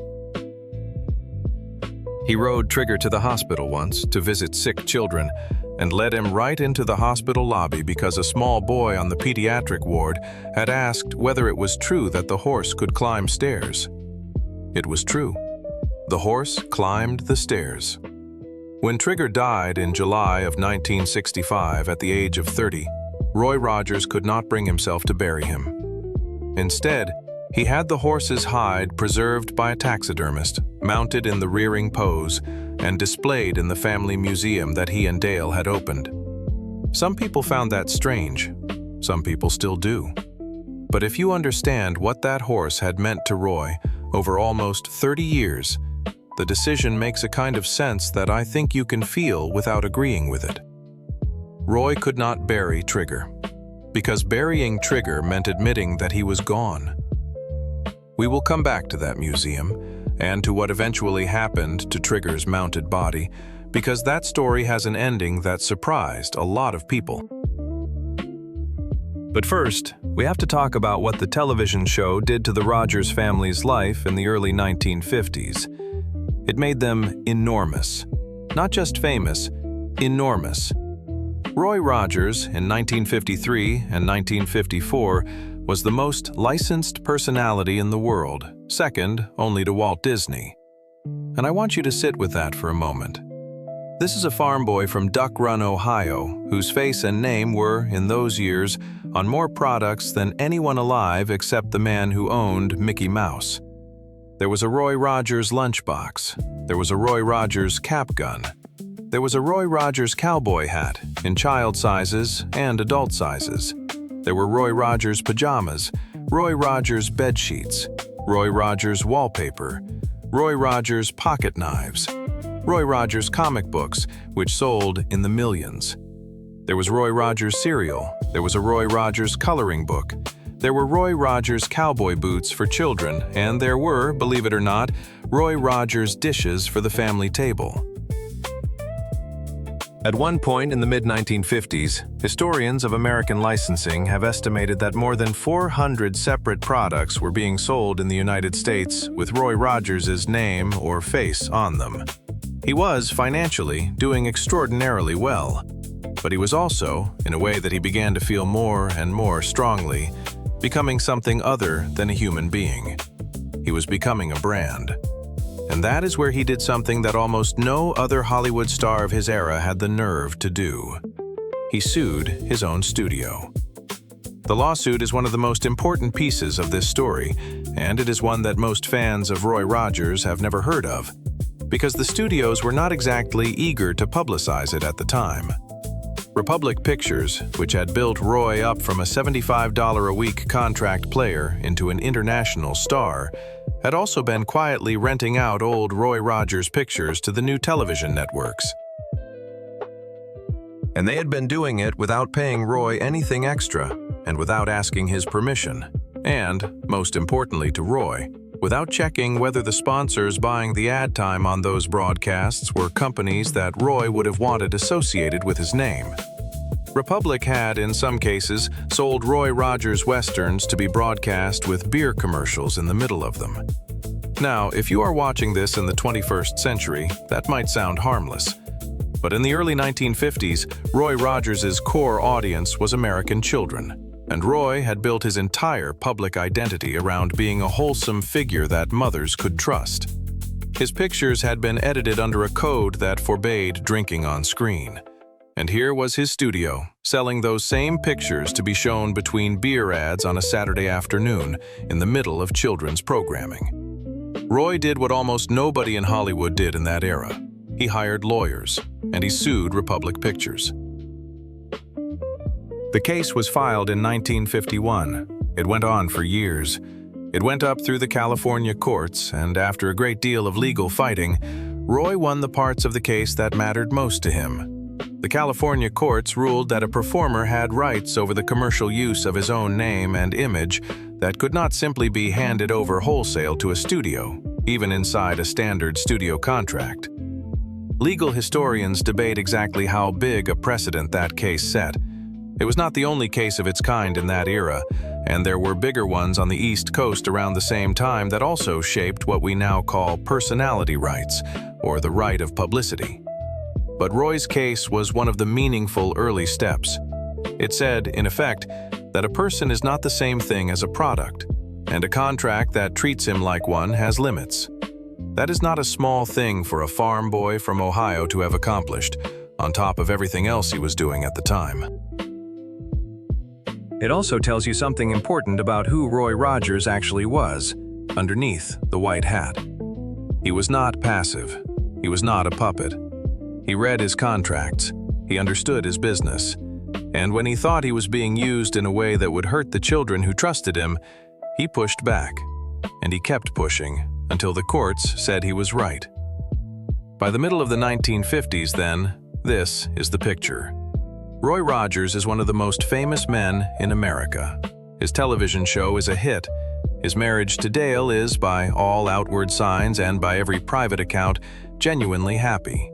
He rode Trigger to the hospital once to visit sick children, and led him right into the hospital lobby because a small boy on the pediatric ward had asked whether it was true that the horse could climb stairs. It was true. The horse climbed the stairs. When Trigger died in July of 1965 at the age of 30, Roy Rogers could not bring himself to bury him. Instead, he had the horse's hide preserved by a taxidermist, mounted in the rearing pose, and displayed in the family museum that he and Dale had opened. Some people found that strange. Some people still do. But if you understand what that horse had meant to Roy over almost 30 years, the decision makes a kind of sense that I think you can feel without agreeing with it. Roy could not bury Trigger, because burying Trigger meant admitting that he was gone. We will come back to that museum, and to what eventually happened to Trigger's mounted body, because that story has an ending that surprised a lot of people. But first, we have to talk about what the television show did to the Rogers family's life in the early 1950s. It made them enormous. Not just famous, enormous. Roy Rogers, in 1953 and 1954, was the most licensed personality in the world, second only to Walt Disney. And I want you to sit with that for a moment. This is a farm boy from Duck Run, Ohio, whose face and name were, in those years, on more products than anyone alive except the man who owned Mickey Mouse. There was a Roy Rogers lunchbox. There was a Roy Rogers cap gun. There was a Roy Rogers cowboy hat, in child sizes and adult sizes. There were Roy Rogers pajamas, Roy Rogers bed sheets, Roy Rogers wallpaper, Roy Rogers pocket knives, Roy Rogers comic books, which sold in the millions. There was Roy Rogers cereal. There was a Roy Rogers coloring book. There were Roy Rogers cowboy boots for children, and there were, believe it or not, Roy Rogers dishes for the family table. At one point in the mid-1950s, historians of American licensing have estimated that more than 400 separate products were being sold in the United States with Roy Rogers' name or face on them. He was, financially, doing extraordinarily well, but he was also, in a way that he began to feel more and more strongly, becoming something other than a human being. He was becoming a brand. And that is where he did something that almost no other Hollywood star of his era had the nerve to do. He sued his own studio. The lawsuit is one of the most important pieces of this story, and it is one that most fans of Roy Rogers have never heard of, because the studios were not exactly eager to publicize it at the time. Republic Pictures, which had built Roy up from a $75 a week contract player into an international star, had also been quietly renting out old Roy Rogers pictures to the new television networks. And they had been doing it without paying Roy anything extra and without asking his permission, and, most importantly to Roy, without checking whether the sponsors buying the ad time on those broadcasts were companies that Roy would have wanted associated with his name. Republic had, in some cases, sold Roy Rogers westerns to be broadcast with beer commercials in the middle of them. Now, if you are watching this in the 21st century, that might sound harmless. But in the early 1950s, Roy Rogers' core audience was American children, and Roy had built his entire public identity around being a wholesome figure that mothers could trust. His pictures had been edited under a code that forbade drinking on screen. And here was his studio, selling those same pictures to be shown between beer ads on a Saturday afternoon in the middle of children's programming. Roy did what almost nobody in Hollywood did in that era. He hired lawyers, and he sued Republic Pictures. The case was filed in 1951. It went on for years. It went up through the California courts, and after a great deal of legal fighting, Roy won the parts of the case that mattered most to him. The California courts ruled that a performer had rights over the commercial use of his own name and image that could not simply be handed over wholesale to a studio, even inside a standard studio contract. Legal historians debate exactly how big a precedent that case set. It was not the only case of its kind in that era, and there were bigger ones on the East Coast around the same time that also shaped what we now call personality rights, or the right of publicity. But Roy's case was one of the meaningful early steps. It said, in effect, that a person is not the same thing as a product, and a contract that treats him like one has limits. That is not a small thing for a farm boy from Ohio to have accomplished, on top of everything else he was doing at the time. It also tells you something important about who Roy Rogers actually was, underneath the white hat. He was not passive. He was not a puppet. He read his contracts. He understood his business. And when he thought he was being used in a way that would hurt the children who trusted him, he pushed back. And he kept pushing until the courts said he was right. By the middle of the 1950s, then, this is the picture. Roy Rogers is one of the most famous men in America. His television show is a hit. His marriage to Dale is, by all outward signs and by every private account, genuinely happy.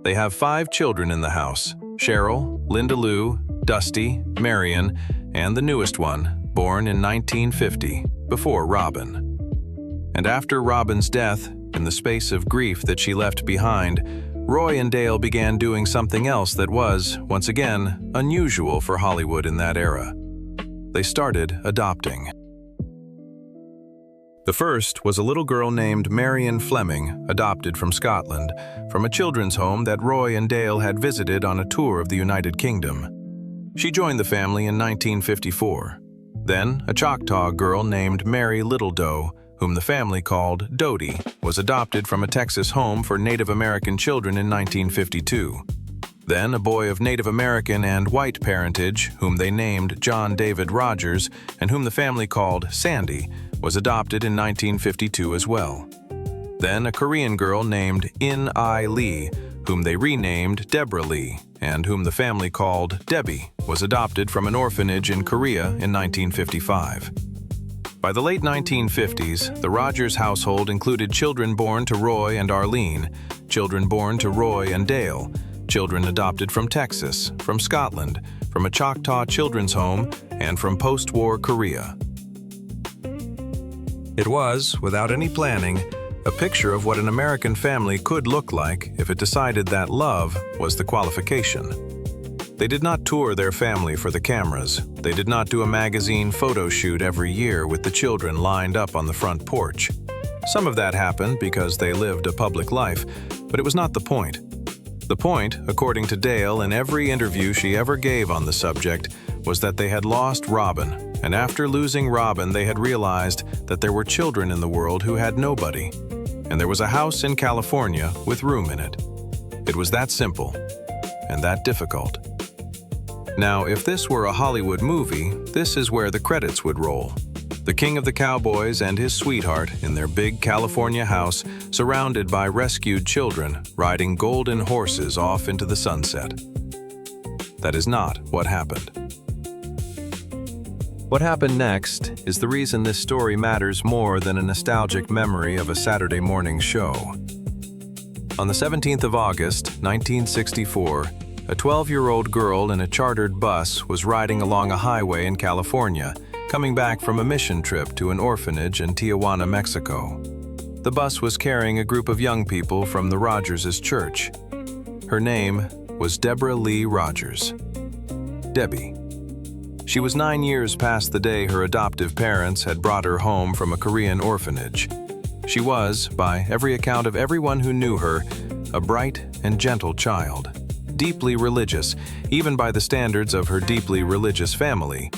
They have 5 children in the house: Cheryl, Linda Lou, Dusty, Marion, and the newest one, born in 1950, before Robin. And after Robin's death, in the space of grief that she left behind, Roy and Dale began doing something else that was, once again, unusual for Hollywood in that era. They started adopting. The first was a little girl named Marion Fleming, adopted from Scotland, from a children's home that Roy and Dale had visited on a tour of the United Kingdom. She joined the family in 1954. Then, a Choctaw girl named Mary Littledoe, whom the family called Dodie, was adopted from a Texas home for Native American children in 1952. Then a boy of Native American and white parentage, whom they named John David Rogers, and whom the family called Sandy, was adopted in 1952 as well. Then a Korean girl named In-ai Lee, whom they renamed Deborah Lee, and whom the family called Debbie, was adopted from an orphanage in Korea in 1955. By the late 1950s, the Rogers household included children born to Roy and Arlene, children born to Roy and Dale, children adopted from Texas, from Scotland, from a Choctaw children's home, and from post-war Korea. It was, without any planning, a picture of what an American family could look like if it decided that love was the qualification. They did not tour their family for the cameras. They did not do a magazine photo shoot every year with the children lined up on the front porch. Some of that happened because they lived a public life, but it was not the point. The point, according to Dale in every interview she ever gave on the subject, was that they had lost Robin, and after losing Robin they had realized that there were children in the world who had nobody, and there was a house in California with room in it. It was that simple and that difficult. Now, if this were a Hollywood movie, this is where the credits would roll. The king of the Cowboys and his sweetheart in their big California house, surrounded by rescued children, riding golden horses off into the sunset. That is not what happened. What happened next is the reason this story matters more than a nostalgic memory of a Saturday morning show. On the 17th of August, 1964, a 12-year-old girl in a chartered bus was riding along a highway in California, coming back from a mission trip to an orphanage in Tijuana, Mexico. The bus was carrying a group of young people from the Rogers' church. Her name was Deborah Lee Rogers. Debbie. She was 9 years past the day her adoptive parents had brought her home from a Korean orphanage. She was, by every account of everyone who knew her, a bright and gentle child. Deeply religious, even by the standards of her deeply religious family,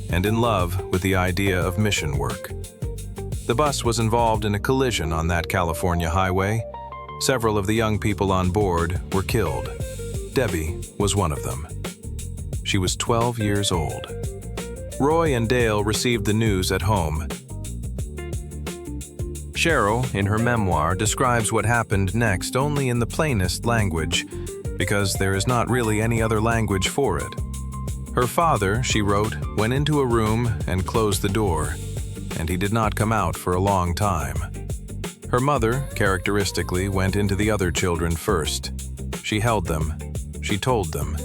and in love with the idea of mission work. The bus was involved in a collision on that California highway. Several of the young people on board were killed. Debbie was one of them. She was 12 years old. Roy and Dale received the news at home. Cheryl, in her memoir, describes what happened next only in the plainest language, because there is not really any other language for it. Her father, she wrote, went into a room and closed the door, and he did not come out for a long time. Her mother, characteristically, went into the other children first. She held them, she told them,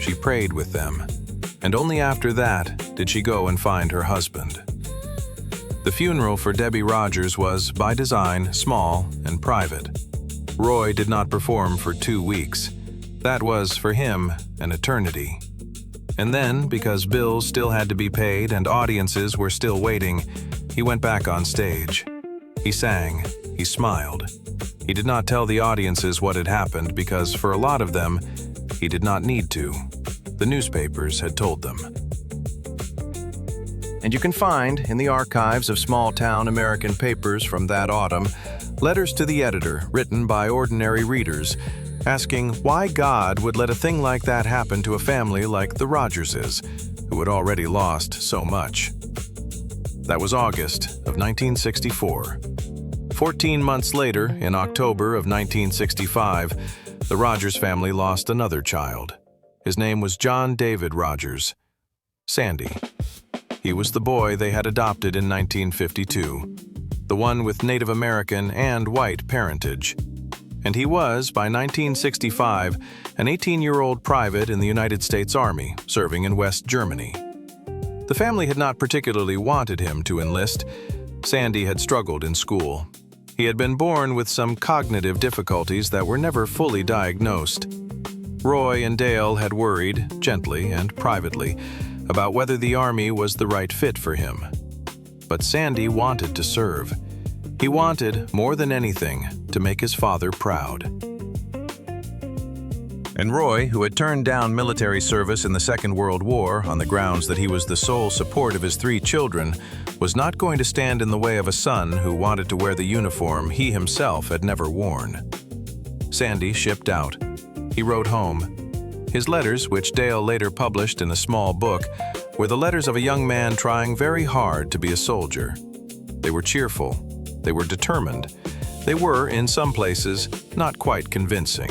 she prayed with them, and only after that did she go and find her husband. The funeral for Debbie Rogers was, by design, small and private. Roy did not perform for 2 weeks. That was, for him, an eternity. And then, because bills still had to be paid and audiences were still waiting, he went back on stage. He sang, he smiled. He did not tell the audiences what had happened because, for a lot of them, he did not need to. The newspapers had told them. And you can find, in the archives of small-town American papers from that autumn, letters to the editor written by ordinary readers, asking why God would let a thing like that happen to a family like the Rogerses, who had already lost so much. That was August of 1964. 14 months later, in October of 1965, the Rogers family lost another child. His name was John David Rogers. Sandy. He was the boy they had adopted in 1952, the one with Native American and white parentage. And he was, by 1965, an 18-year-old private in the United States Army, serving in West Germany. The family had not particularly wanted him to enlist. Sandy had struggled in school. He had been born with some cognitive difficulties that were never fully diagnosed. Roy and Dale had worried, gently and privately, about whether the Army was the right fit for him. But Sandy wanted to serve. He wanted, more than anything, to make his father proud. And Roy, who had turned down military service in the Second World War on the grounds that he was the sole support of his 3 children, was not going to stand in the way of a son who wanted to wear the uniform he himself had never worn. Sandy shipped out. He wrote home. His letters, which Dale later published in a small book, were the letters of a young man trying very hard to be a soldier. They were cheerful. They were determined. They were, in some places, not quite convincing.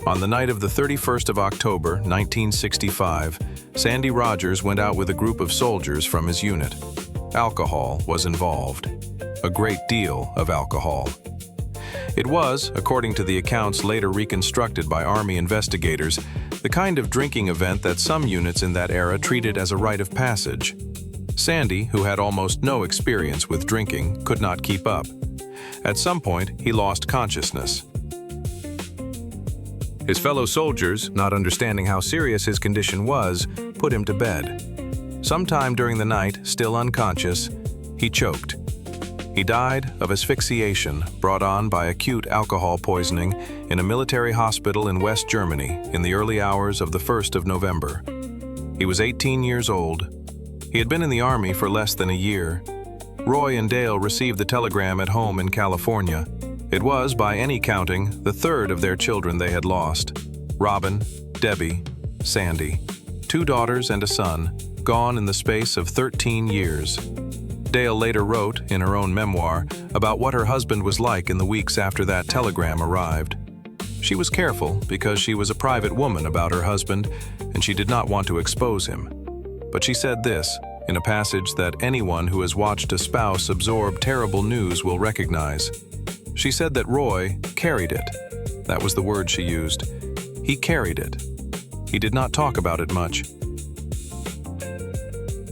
On the night of the 31st of October, 1965, Sandy Rogers went out with a group of soldiers from his unit. Alcohol was involved. A great deal of alcohol. It was, according to the accounts later reconstructed by Army investigators, the kind of drinking event that some units in that era treated as a rite of passage. Sandy, who had almost no experience with drinking, could not keep up. At some point, he lost consciousness. His fellow soldiers, not understanding how serious his condition was, put him to bed. Sometime during the night, still unconscious, he choked. He died of asphyxiation brought on by acute alcohol poisoning in a military hospital in West Germany in the early hours of the 1st of November. He was 18 years old. He had been in the Army for less than a year. Roy and Dale received the telegram at home in California. It was, by any counting, the 3rd of their children they had lost. Robin, Debbie, Sandy. 2 daughters and a son, gone in the space of 13 years. Dale later wrote, in her own memoir, about what her husband was like in the weeks after that telegram arrived. She was careful because she was a private woman about her husband, and she did not want to expose him. But she said this, in a passage that anyone who has watched a spouse absorb terrible news will recognize. She said that Roy carried it. That was the word she used. He carried it. He did not talk about it much.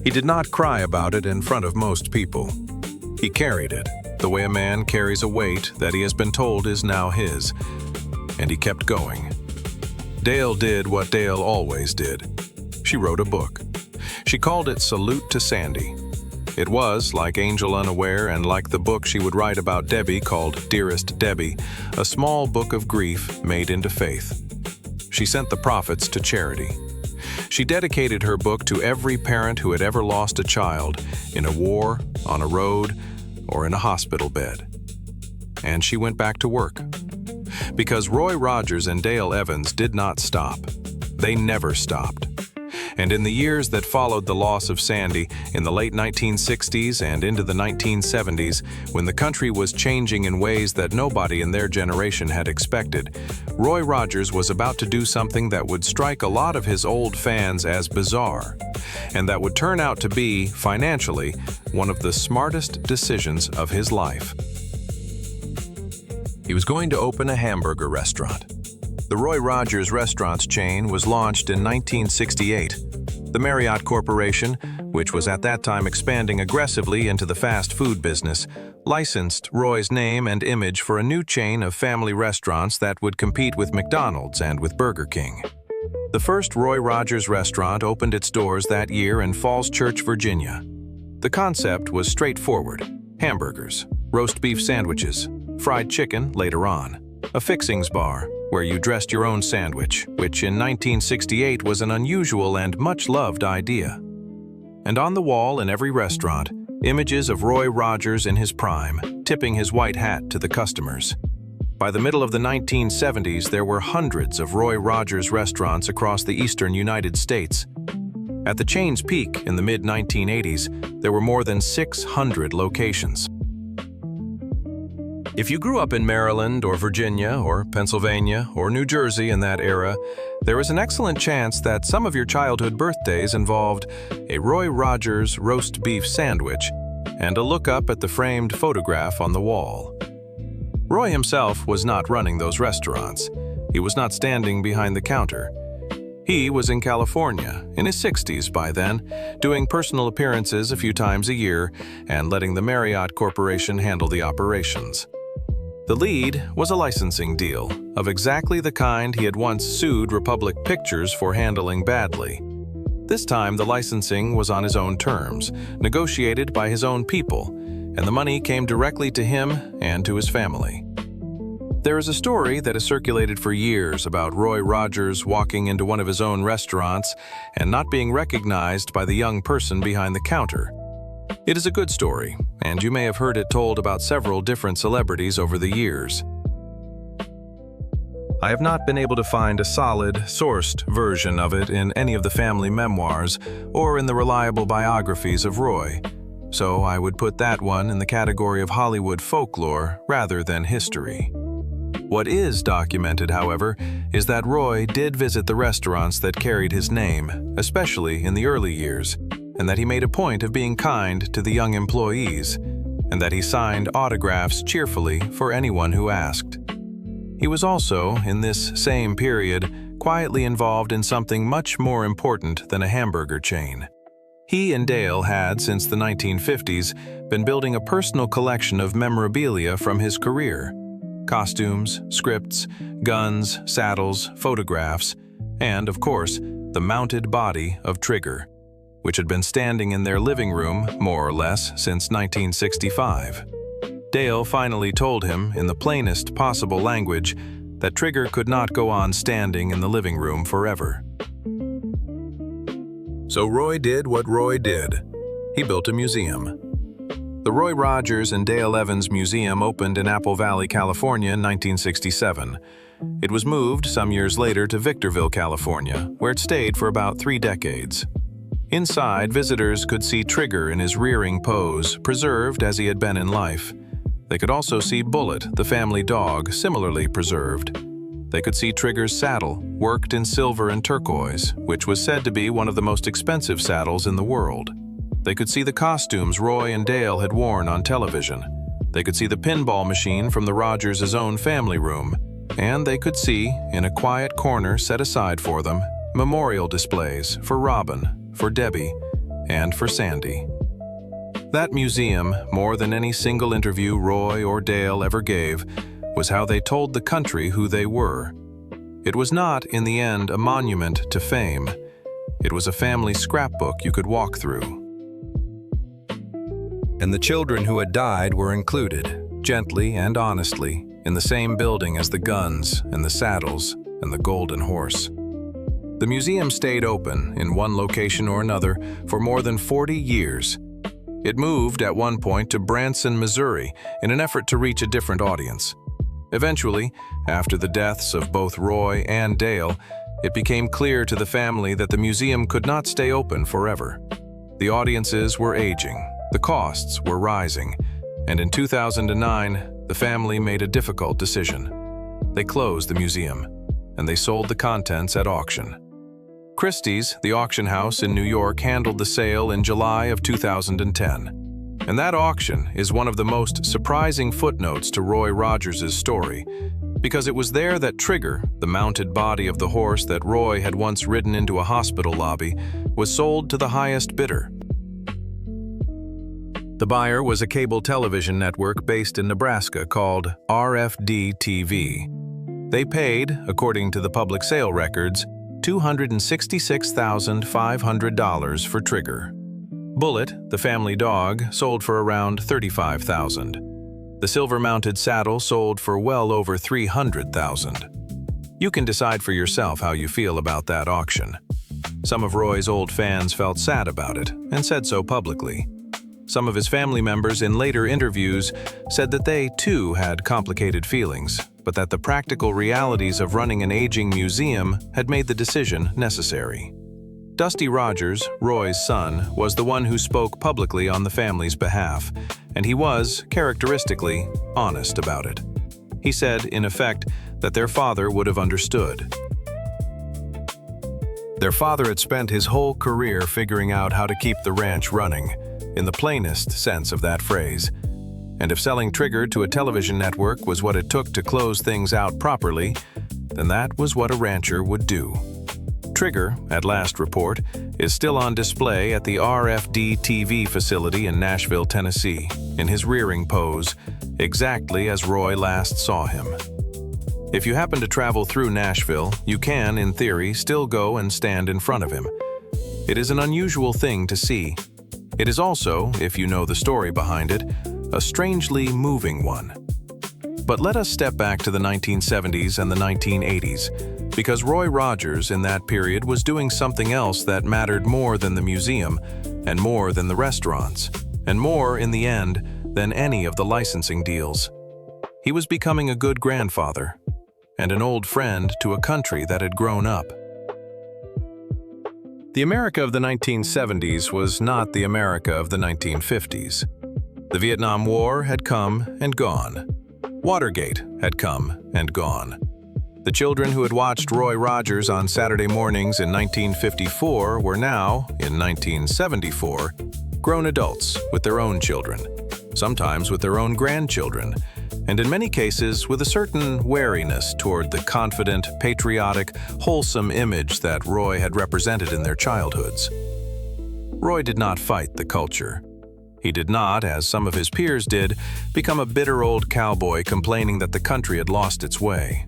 He did not cry about it in front of most people. He carried it, the way a man carries a weight that he has been told is now his. And he kept going. Dale did what Dale always did. She wrote a book. She called it Salute to Sandy. It was, like Angel Unaware and like the book she would write about Debbie called Dearest Debbie, a small book of grief made into faith. She sent the profits to charity. She dedicated her book to every parent who had ever lost a child, in a war, on a road, or in a hospital bed. And she went back to work. Because Roy Rogers and Dale Evans did not stop. They never stopped. And in the years that followed the loss of Sandy, in the late 1960s and into the 1970s, when the country was changing in ways that nobody in their generation had expected, Roy Rogers was about to do something that would strike a lot of his old fans as bizarre, and that would turn out to be, financially, one of the smartest decisions of his life. He was going to open a hamburger restaurant. The Roy Rogers Restaurants chain was launched in 1968. The Marriott Corporation, which was at that time expanding aggressively into the fast food business, licensed Roy's name and image for a new chain of family restaurants that would compete with McDonald's and with Burger King. The first Roy Rogers restaurant opened its doors that year in Falls Church, Virginia. The concept was straightforward: hamburgers, roast beef sandwiches, fried chicken later on, a fixings bar, where you dressed your own sandwich, which in 1968 was an unusual and much-loved idea. And on the wall in every restaurant, images of Roy Rogers in his prime, tipping his white hat to the customers. By the middle of the 1970s, there were hundreds of Roy Rogers restaurants across the eastern United States. At the chain's peak in the mid-1980s, there were more than 600 locations. If you grew up in Maryland or Virginia or Pennsylvania or New Jersey in that era, there is an excellent chance that some of your childhood birthdays involved a Roy Rogers roast beef sandwich and a look up at the framed photograph on the wall. Roy himself was not running those restaurants. He was not standing behind the counter. He was in California, in his 60s by then, doing personal appearances a few times a year and letting the Marriott Corporation handle the operations. The lead was a licensing deal, of exactly the kind he had once sued Republic Pictures for handling badly. This time the licensing was on his own terms, negotiated by his own people, and the money came directly to him and to his family. There is a story that has circulated for years about Roy Rogers walking into one of his own restaurants and not being recognized by the young person behind the counter. It is a good story, and you may have heard it told about several different celebrities over the years. I have not been able to find a solid, sourced version of it in any of the family memoirs or in the reliable biographies of Roy, so I would put that one in the category of Hollywood folklore rather than history. What is documented, however, is that Roy did visit the restaurants that carried his name, especially in the early years, and that he made a point of being kind to the young employees, and that he signed autographs cheerfully for anyone who asked. He was also, in this same period, quietly involved in something much more important than a hamburger chain. He and Dale had, since the 1950s, been building a personal collection of memorabilia from his career: costumes, scripts, guns, saddles, photographs, and, of course, the mounted body of Trigger, which had been standing in their living room, more or less, since 1965. Dale finally told him, in the plainest possible language, that Trigger could not go on standing in the living room forever. So Roy did what Roy did. He built a museum. The Roy Rogers and Dale Evans Museum opened in Apple Valley, California in 1967. It was moved some years later to Victorville, California, where it stayed for about 3 decades. Inside, visitors could see Trigger in his rearing pose, preserved as he had been in life. They could also see Bullet, the family dog, similarly preserved. They could see Trigger's saddle, worked in silver and turquoise, which was said to be one of the most expensive saddles in the world. They could see the costumes Roy and Dale had worn on television. They could see the pinball machine from the Rogers' own family room. And they could see, in a quiet corner set aside for them, memorial displays for Robin, for Debbie, and for Sandy. That museum, more than any single interview Roy or Dale ever gave, was how they told the country who they were. It was not, in the end, a monument to fame. It was a family scrapbook you could walk through. And the children who had died were included, gently and honestly, in the same building as the guns and the saddles and the golden horse. The museum stayed open, in one location or another, for more than 40 years. It moved at one point to Branson, Missouri, in an effort to reach a different audience. Eventually, after the deaths of both Roy and Dale, it became clear to the family that the museum could not stay open forever. The audiences were aging, the costs were rising, and in 2009, the family made a difficult decision. They closed the museum, and they sold the contents at auction. Christie's, the auction house in New York, handled the sale in July of 2010. And that auction is one of the most surprising footnotes to Roy Rogers' story, because it was there that Trigger, the mounted body of the horse that Roy had once ridden into a hospital lobby, was sold to the highest bidder. The buyer was a cable television network based in Nebraska called RFD-TV. They paid, according to the public sale records, $266,500 for Trigger. Bullet, the family dog, sold for around $35,000. The silver-mounted saddle sold for well over $300,000. You can decide for yourself how you feel about that auction. Some of Roy's old fans felt sad about it and said so publicly. Some of his family members in later interviews said that they, too, had complicated feelings, but that the practical realities of running an aging museum had made the decision necessary. Dusty Rogers, Roy's son, was the one who spoke publicly on the family's behalf, and he was, characteristically, honest about it. He said, in effect, that their father would have understood. Their father had spent his whole career figuring out how to keep the ranch running, in the plainest sense of that phrase. And if selling Trigger to a television network was what it took to close things out properly, then that was what a rancher would do. Trigger, at last report, is still on display at the RFD-TV facility in Nashville, Tennessee, in his rearing pose, exactly as Roy last saw him. If you happen to travel through Nashville, you can, in theory, still go and stand in front of him. It is an unusual thing to see. It is also, if you know the story behind it, a strangely moving one. But let us step back to the 1970s and the 1980s, because Roy Rogers in that period was doing something else that mattered more than the museum, and more than the restaurants, and more, in the end, than any of the licensing deals. He was becoming a good grandfather, and an old friend to a country that had grown up. The America of the 1970s was not the America of the 1950s. The Vietnam War had come and gone. Watergate had come and gone. The children who had watched Roy Rogers on Saturday mornings in 1954 were now, in 1974, grown adults with their own children, sometimes with their own grandchildren, and in many cases with a certain wariness toward the confident, patriotic, wholesome image that Roy had represented in their childhoods. Roy did not fight the culture. He did not, as some of his peers did, become a bitter old cowboy complaining that the country had lost its way.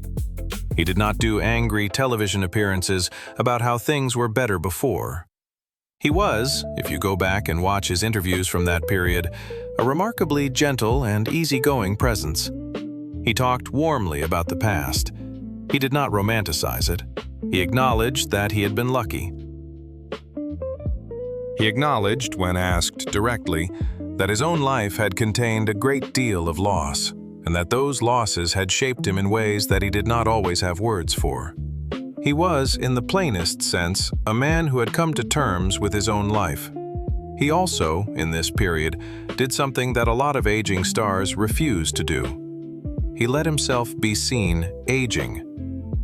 He did not do angry television appearances about how things were better before. He was, if you go back and watch his interviews from that period, a remarkably gentle and easygoing presence. He talked warmly about the past. He did not romanticize it. He acknowledged that he had been lucky. He acknowledged, when asked directly, that his own life had contained a great deal of loss, and that those losses had shaped him in ways that he did not always have words for. He was, in the plainest sense, a man who had come to terms with his own life. He also, in this period, did something that a lot of aging stars refuse to do. He let himself be seen aging.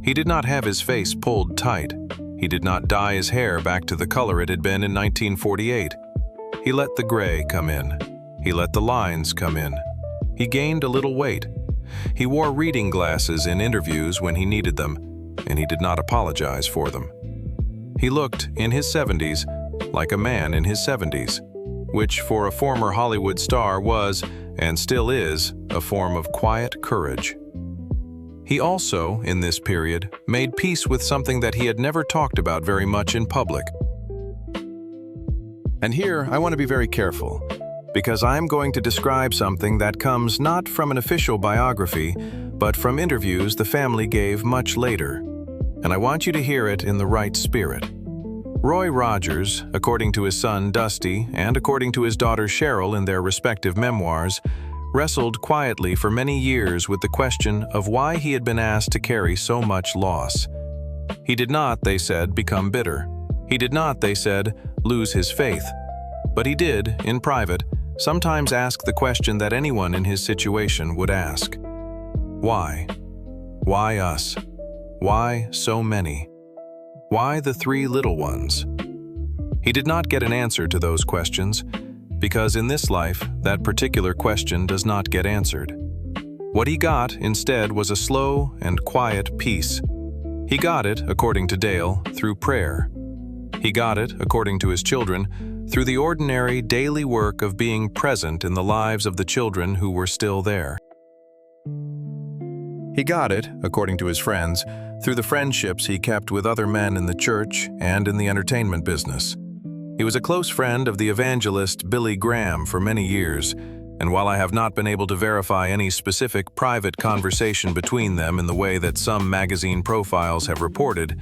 He did not have his face pulled tight. He did not dye his hair back to the color it had been in 1948. He let the gray come in. He let the lines come in. He gained a little weight. He wore reading glasses in interviews when he needed them, and he did not apologize for them. He looked, in his 70s, like a man in his 70s, which for a former Hollywood star was, and still is, a form of quiet courage. He also, in this period, made peace with something that he had never talked about very much in public. And here, I want to be very careful, because I'm going to describe something that comes not from an official biography, but from interviews the family gave much later. And I want you to hear it in the right spirit. Roy Rogers, according to his son Dusty, and according to his daughter Cheryl in their respective memoirs, wrestled quietly for many years with the question of why he had been asked to carry so much loss. He did not, they said, become bitter. He did not, they said, lose his faith. But he did, in private, sometimes ask the question that anyone in his situation would ask. Why? Why us? Why so many? Why the three little ones? He did not get an answer to those questions, because in this life, that particular question does not get answered. What he got, instead, was a slow and quiet peace. He got it, according to Dale, through prayer. He got it, according to his children, through the ordinary daily work of being present in the lives of the children who were still there. He got it, according to his friends, through the friendships he kept with other men in the church and in the entertainment business. He was a close friend of the evangelist Billy Graham for many years, and while I have not been able to verify any specific private conversation between them in the way that some magazine profiles have reported,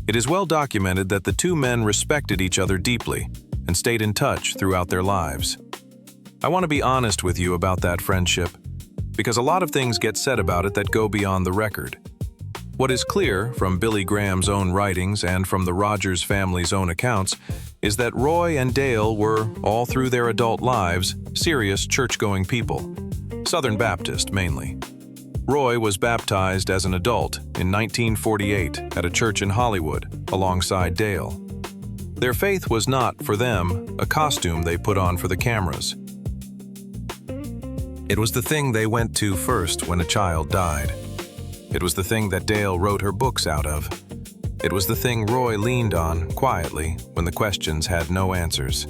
it is well documented that the two men respected each other deeply and stayed in touch throughout their lives. I want to be honest with you about that friendship, because a lot of things get said about it that go beyond the record. What is clear from Billy Graham's own writings and from the Rogers family's own accounts is that Roy and Dale were, all through their adult lives, serious church-going people, Southern Baptist mainly. Roy was baptized as an adult in 1948 at a church in Hollywood alongside Dale. Their faith was not, for them, a costume they put on for the cameras. It was the thing they went to first when a child died. It was the thing that Dale wrote her books out of. It was the thing Roy leaned on, quietly, when the questions had no answers.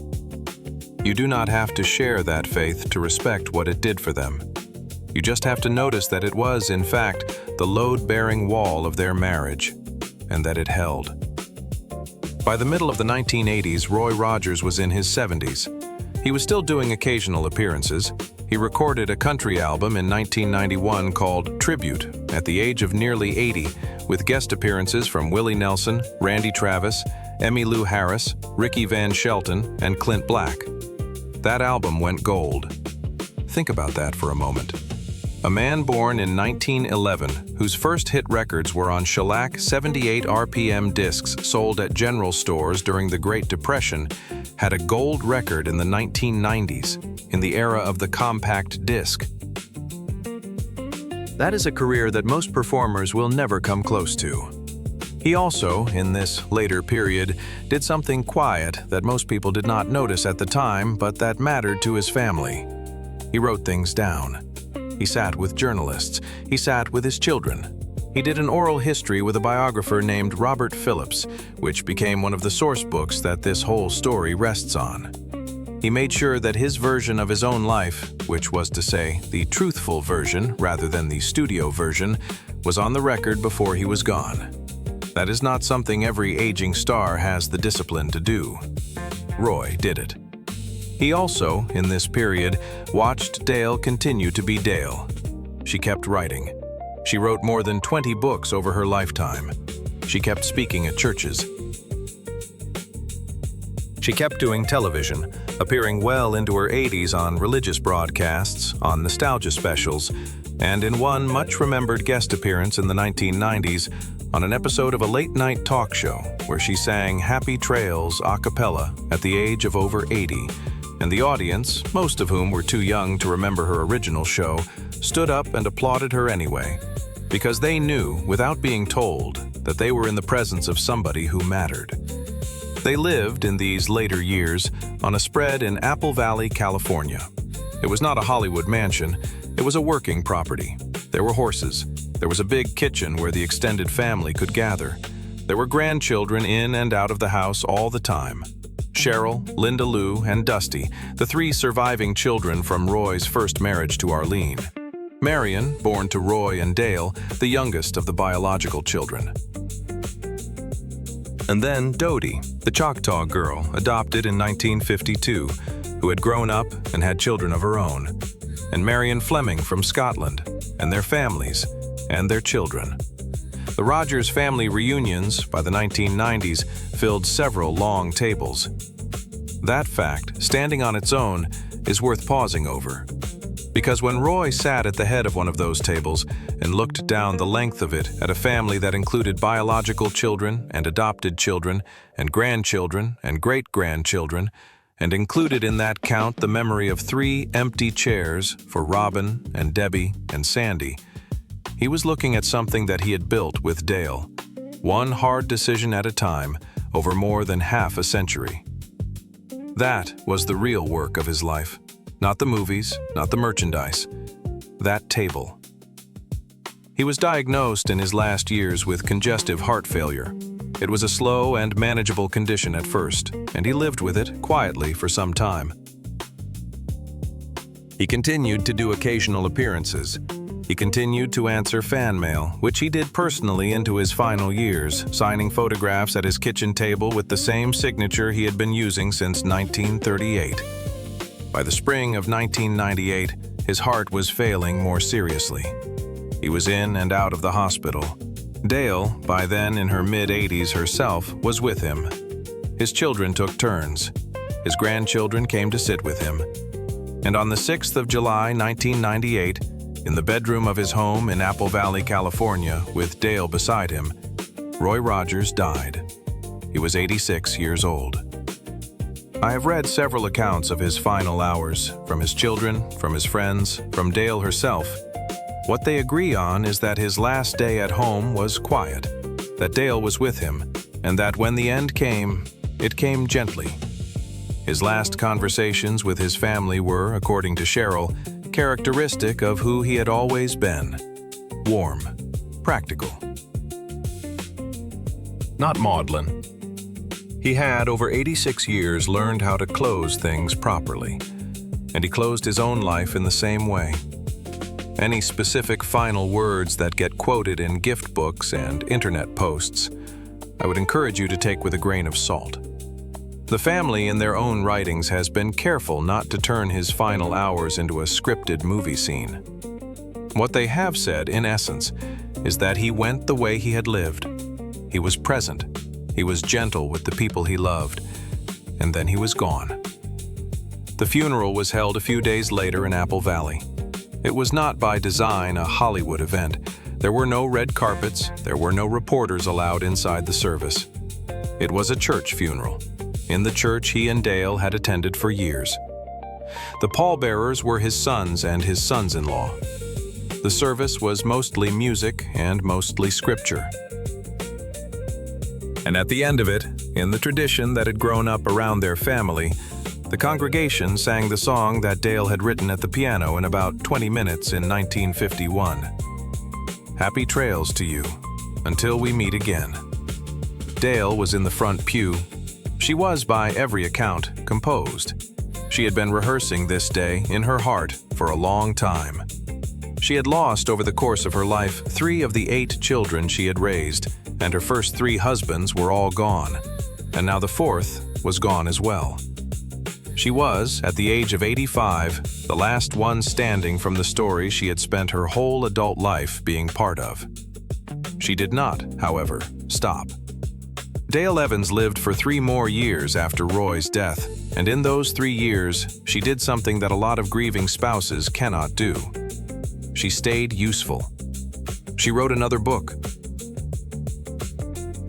You do not have to share that faith to respect what it did for them. You just have to notice that it was, in fact, the load-bearing wall of their marriage, and that it held. By the middle of the 1980s, Roy Rogers was in his 70s. He was still doing occasional appearances. He recorded a country album in 1991 called Tribute at the age of nearly 80, with guest appearances from Willie Nelson, Randy Travis, Emmylou Harris, Ricky Van Shelton, and Clint Black. That album went gold. Think about that for a moment. A man born in 1911, whose first hit records were on shellac 78 RPM discs sold at general stores during the Great Depression, had a gold record in the 1990s, in the era of the compact disc. That is a career that most performers will never come close to. He also, in this later period, did something quiet that most people did not notice at the time, but that mattered to his family. He wrote things down. He sat with journalists. He sat with his children. He did an oral history with a biographer named Robert Phillips, which became one of the source books that this whole story rests on. He made sure that his version of his own life, which was to say, the truthful version rather than the studio version, was on the record before he was gone. That is not something every aging star has the discipline to do. Roy did it. He also, in this period, watched Dale continue to be Dale. She kept writing. She wrote more than 20 books over her lifetime. She kept speaking at churches. She kept doing television, appearing well into her 80s on religious broadcasts, on nostalgia specials, and in one much-remembered guest appearance in the 1990s on an episode of a late-night talk show where she sang Happy Trails a cappella at the age of over 80, and the audience, most of whom were too young to remember her original show, stood up and applauded her anyway, because they knew, without being told, that they were in the presence of somebody who mattered. They lived, in these later years, on a spread in Apple Valley, California. It was not a Hollywood mansion, it was a working property. There were horses. There was a big kitchen where the extended family could gather. There were grandchildren in and out of the house all the time. Cheryl, Linda Lou, and Dusty, the three surviving children from Roy's first marriage to Arlene. Marion, born to Roy and Dale, the youngest of the biological children. And then Dodie, the Choctaw girl, adopted in 1952, who had grown up and had children of her own. And Marion Fleming from Scotland, and their families, and their children. The Rogers family reunions by the 1990s filled several long tables. That fact, standing on its own, is worth pausing over. Because when Roy sat at the head of one of those tables and looked down the length of it at a family that included biological children and adopted children and grandchildren and great-grandchildren, and included in that count the memory of 3 empty chairs for Robin and Debbie and Sandy, he was looking at something that he had built with Dale, one hard decision at a time over more than half a century. That was the real work of his life. Not the movies, not the merchandise. That table. He was diagnosed in his last years with congestive heart failure. It was a slow and manageable condition at first, and he lived with it quietly for some time. He continued to do occasional appearances. He continued to answer fan mail, which he did personally into his final years, signing photographs at his kitchen table with the same signature he had been using since 1938. By the spring of 1998, his heart was failing more seriously. He was in and out of the hospital. Dale, by then in her mid-80s herself, was with him. His children took turns. His grandchildren came to sit with him. And on the 6th of July, 1998, in the bedroom of his home in Apple Valley, California, with Dale beside him, Roy Rogers died. He was 86 years old. I have read several accounts of his final hours, from his children, from his friends, from Dale herself. What they agree on is that his last day at home was quiet, that Dale was with him, and that when the end came, it came gently. His last conversations with his family were, according to Cheryl, characteristic of who he had always been: warm, practical. Not maudlin. He had, over 86 years, learned how to close things properly, and he closed his own life in the same way. Any specific final words that get quoted in gift books and internet posts, I would encourage you to take with a grain of salt. The family, in their own writings, has been careful not to turn his final hours into a scripted movie scene. What they have said, in essence, is that he went the way he had lived. He was present, he was gentle with the people he loved, and then he was gone. The funeral was held a few days later in Apple Valley. It was not by design a Hollywood event. There were no red carpets, there were no reporters allowed inside the service. It was a church funeral. In the church he and Dale had attended for years. The pallbearers were his sons and his sons-in-law. The service was mostly music and mostly scripture. And at the end of it, in the tradition that had grown up around their family, the congregation sang the song that Dale had written at the piano in about 20 minutes in 1951. Happy trails to you, until we meet again. Dale was in the front pew. She was, by every account, composed. She had been rehearsing this day in her heart for a long time. She had lost over the course of her life 3 of the 8 children she had raised, and her first 3 husbands were all gone, and now the 4th was gone as well. She was, at the age of 85, the last one standing from the story she had spent her whole adult life being part of. She did not, however, stop. Dale Evans lived for 3 more years after Roy's death, and in those 3 years, she did something that a lot of grieving spouses cannot do. She stayed useful. She wrote another book.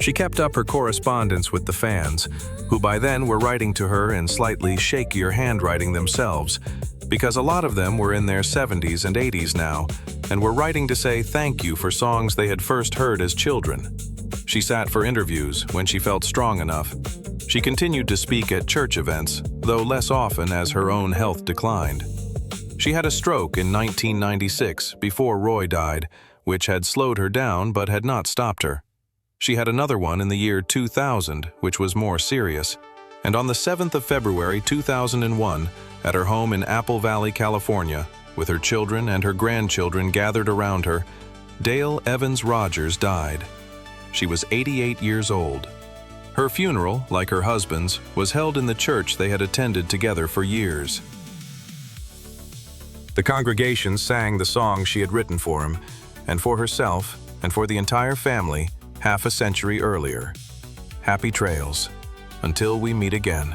She kept up her correspondence with the fans, who by then were writing to her in slightly shakier handwriting themselves, because a lot of them were in their 70s and 80s now, and were writing to say thank you for songs they had first heard as children. She sat for interviews when she felt strong enough. She continued to speak at church events, though less often as her own health declined. She had a stroke in 1996 before Roy died, which had slowed her down but had not stopped her. She had another one in the year 2000, which was more serious. And on the 7th of February 2001, at her home in Apple Valley, California, with her children and her grandchildren gathered around her, Dale Evans Rogers died. She was 88 years old. Her funeral, like her husband's, was held in the church they had attended together for years. The congregation sang the song she had written for him, and for herself, and for the entire family, half a century earlier. Happy trails, until we meet again.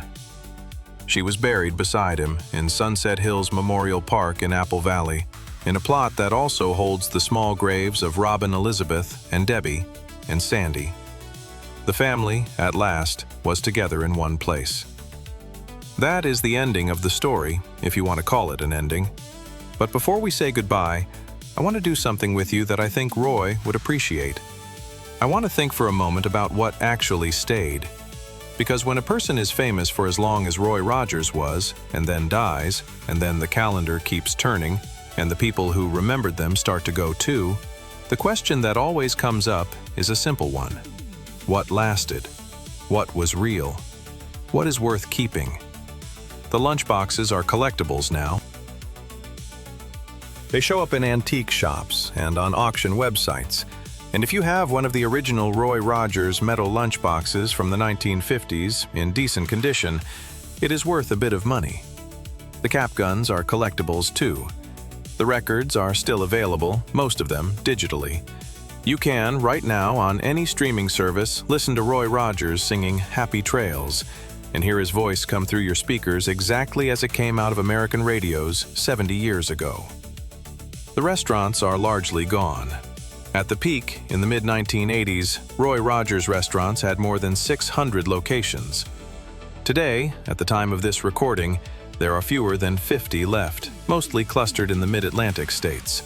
She was buried beside him in Sunset Hills Memorial Park in Apple Valley, in a plot that also holds the small graves of Robin Elizabeth and Debbie and Sandy. The family, at last, was together in one place. That is the ending of the story, if you want to call it an ending. But before we say goodbye, I want to do something with you that I think Roy would appreciate. I want to think for a moment about what actually stayed. Because when a person is famous for as long as Roy Rogers was, and then dies, and then the calendar keeps turning, and the people who remembered them start to go too, the question that always comes up is a simple one. What lasted? What was real? What is worth keeping? The lunchboxes are collectibles now. They show up in antique shops and on auction websites. And if you have one of the original Roy Rogers metal lunchboxes from the 1950s in decent condition, it is worth a bit of money. The cap guns are collectibles too. The records are still available, most of them digitally. You can, right now, on any streaming service, listen to Roy Rogers singing Happy Trails, and hear his voice come through your speakers exactly as it came out of American radios 70 years ago. The restaurants are largely gone. At the peak, in the mid-1980s, Roy Rogers restaurants had more than 600 locations. Today, at the time of this recording, there are fewer than 50 left, mostly clustered in the mid-Atlantic states.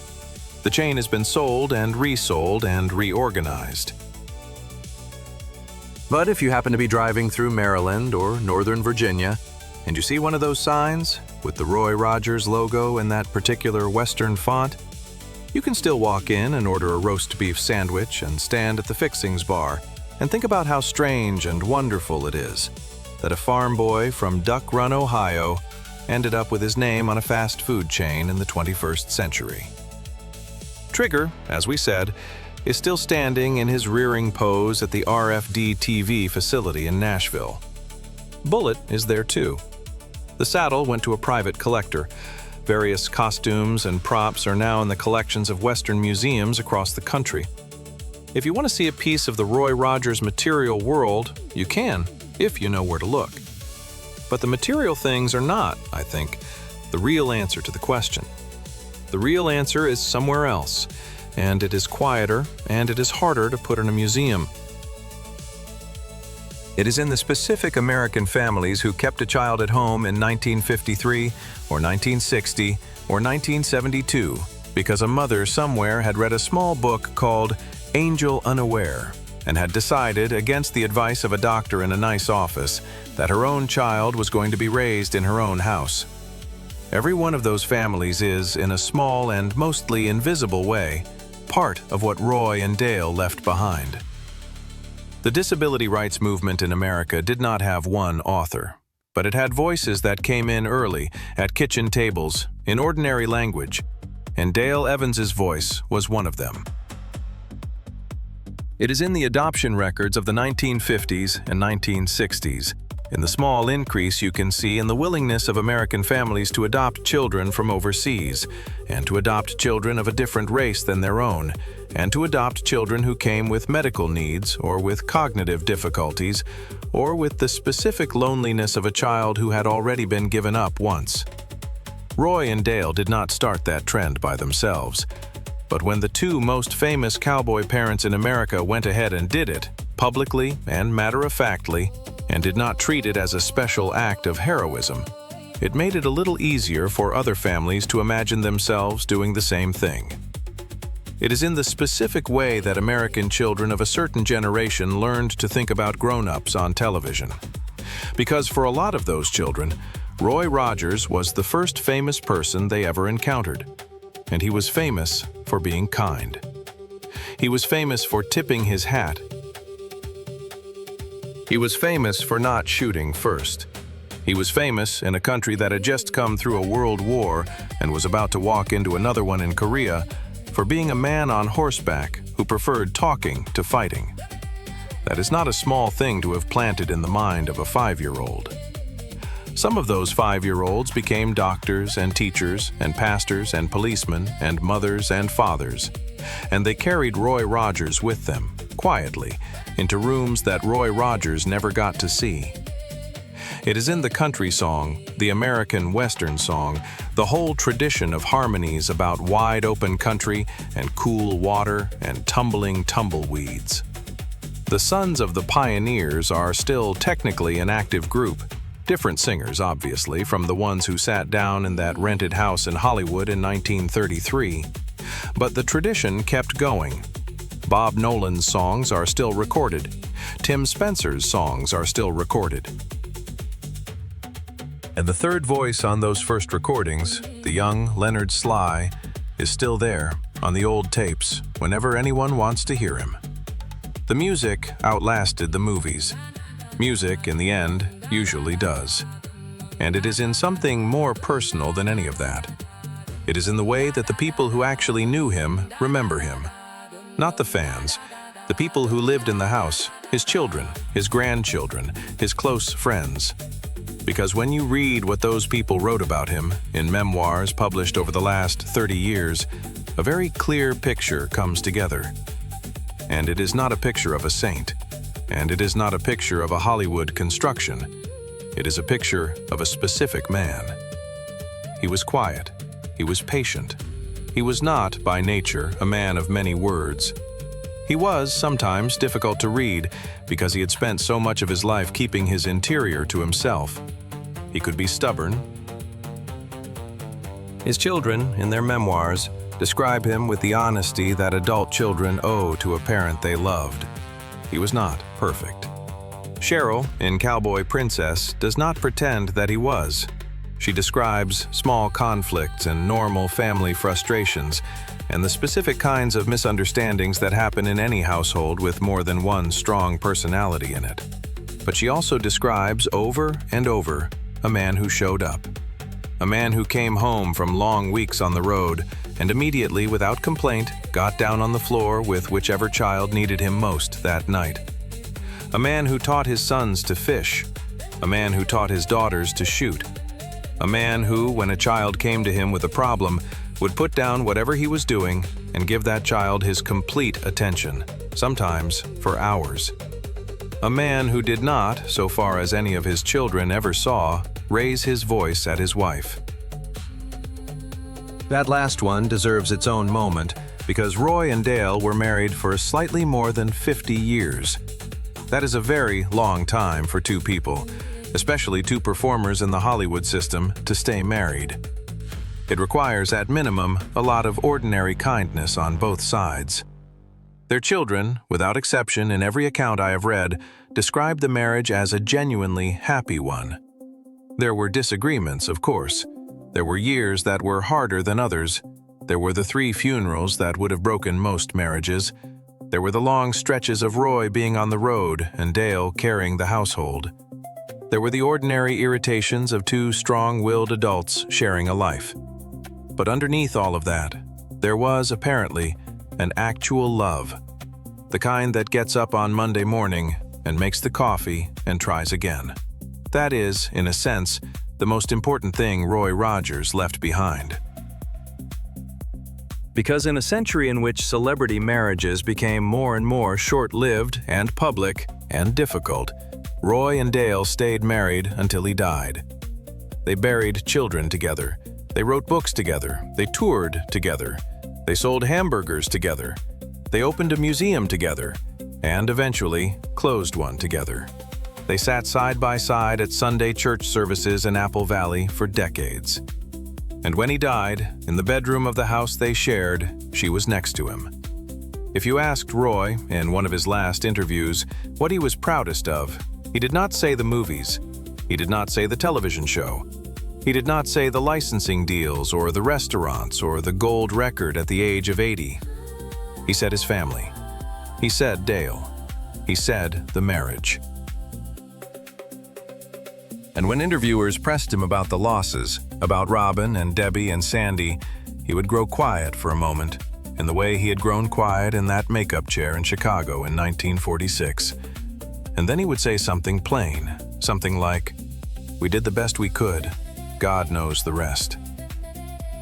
The chain has been sold and resold and reorganized. But if you happen to be driving through Maryland or Northern Virginia, and you see one of those signs with the Roy Rogers logo in that particular Western font, you can still walk in and order a roast beef sandwich and stand at the Fixings bar and think about how strange and wonderful it is that a farm boy from Duck Run, Ohio, ended up with his name on a fast food chain in the 21st century. Trigger, as we said, is still standing in his rearing pose at the RFD-TV facility in Nashville. Bullet is there too. The saddle went to a private collector. Various costumes and props are now in the collections of Western museums across the country. If you want to see a piece of the Roy Rogers material world, you can, if you know where to look. But the material things are not, I think, the real answer to the question. The real answer is somewhere else, and it is quieter, and it is harder to put in a museum. It is in the specific American families who kept a child at home in 1953 or 1960 or 1972 because a mother somewhere had read a small book called Angel Unaware and had decided, against the advice of a doctor in a nice office, that her own child was going to be raised in her own house. Every one of those families is, in a small and mostly invisible way, part of what Roy and Dale left behind. The disability rights movement in America did not have one author, but it had voices that came in early, at kitchen tables, in ordinary language, and Dale Evans's voice was one of them. It is in the adoption records of the 1950s and 1960s, in the small increase you can see in the willingness of American families to adopt children from overseas, and to adopt children of a different race than their own, and to adopt children who came with medical needs or with cognitive difficulties or with the specific loneliness of a child who had already been given up once. Roy and Dale did not start that trend by themselves, but when the two most famous cowboy parents in America went ahead and did it, publicly and matter-of-factly, and did not treat it as a special act of heroism, it made it a little easier for other families to imagine themselves doing the same thing. It is in the specific way that American children of a certain generation learned to think about grown-ups on television. Because for a lot of those children, Roy Rogers was the first famous person they ever encountered, and he was famous for being kind. He was famous for tipping his hat. He was famous for not shooting first. He was famous in a country that had just come through a world war and was about to walk into another one in Korea, for being a man on horseback who preferred talking to fighting. That is not a small thing to have planted in the mind of a 5-year-old. Some of those 5-year-olds became doctors and teachers and pastors and policemen and mothers and fathers, and they carried Roy Rogers with them, quietly, into rooms that Roy Rogers never got to see. It is in the country song, the American Western song, the whole tradition of harmonies about wide-open country and cool water and tumbling tumbleweeds. The Sons of the Pioneers are still technically an active group, different singers, obviously, from the ones who sat down in that rented house in Hollywood in 1933. But the tradition kept going. Bob Nolan's songs are still recorded. Tim Spencer's songs are still recorded. And the third voice on those first recordings, the young Leonard Sly, is still there on the old tapes whenever anyone wants to hear him. The music outlasted the movies. Music, in the end, usually does. And it is in something more personal than any of that. It is in the way that the people who actually knew him remember him. Not the fans, the people who lived in the house, his children, his grandchildren, his close friends. Because when you read what those people wrote about him in memoirs published over the last 30 years, a very clear picture comes together. And it is not a picture of a saint, and it is not a picture of a Hollywood construction. It is a picture of a specific man. He was quiet. He was patient. He was not, by nature, a man of many words. He was sometimes difficult to read because he had spent so much of his life keeping his interior to himself. He could be stubborn. His children, in their memoirs, describe him with the honesty that adult children owe to a parent they loved. He was not perfect. Cheryl, in Cowboy Princess, does not pretend that he was. She describes small conflicts and normal family frustrations, and the specific kinds of misunderstandings that happen in any household with more than one strong personality in it. But she also describes over and over a man who showed up. A man who came home from long weeks on the road and immediately, without complaint, got down on the floor with whichever child needed him most that night. A man who taught his sons to fish. A man who taught his daughters to shoot. A man who, when a child came to him with a problem, would put down whatever he was doing and give that child his complete attention, sometimes for hours. A man who did not, so far as any of his children ever saw, raise his voice at his wife. That last one deserves its own moment because Roy and Dale were married for slightly more than 50 years. That is a very long time for two people, especially two performers in the Hollywood system, to stay married. It requires, at minimum, a lot of ordinary kindness on both sides. Their children, without exception in every account I have read, describe the marriage as a genuinely happy one. There were disagreements, of course. There were years that were harder than others. There were the 3 funerals that would have broken most marriages. There were the long stretches of Roy being on the road and Dale carrying the household. There were the ordinary irritations of 2 strong-willed adults sharing a life. But underneath all of that, there was, apparently, an actual love. The kind that gets up on Monday morning and makes the coffee and tries again. That is, in a sense, the most important thing Roy Rogers left behind. Because in a century in which celebrity marriages became more and more short-lived and public and difficult, Roy and Dale stayed married until he died. They buried children together. They wrote books together. They toured together. They sold hamburgers together. They opened a museum together, and eventually closed one together. They sat side by side at Sunday church services in Apple Valley for decades. And when he died, in the bedroom of the house they shared, she was next to him. If you asked Roy, in one of his last interviews, what he was proudest of, he did not say the movies. He did not say the television show. He did not say the licensing deals or the restaurants or the gold record at the age of 80. He said his family. He said Dale. He said the marriage. And when interviewers pressed him about the losses, about Robin and Debbie and Sandy, he would grow quiet for a moment, in the way he had grown quiet in that makeup chair in Chicago in 1946. And then he would say something plain, something like, "We did the best we could. God knows the rest."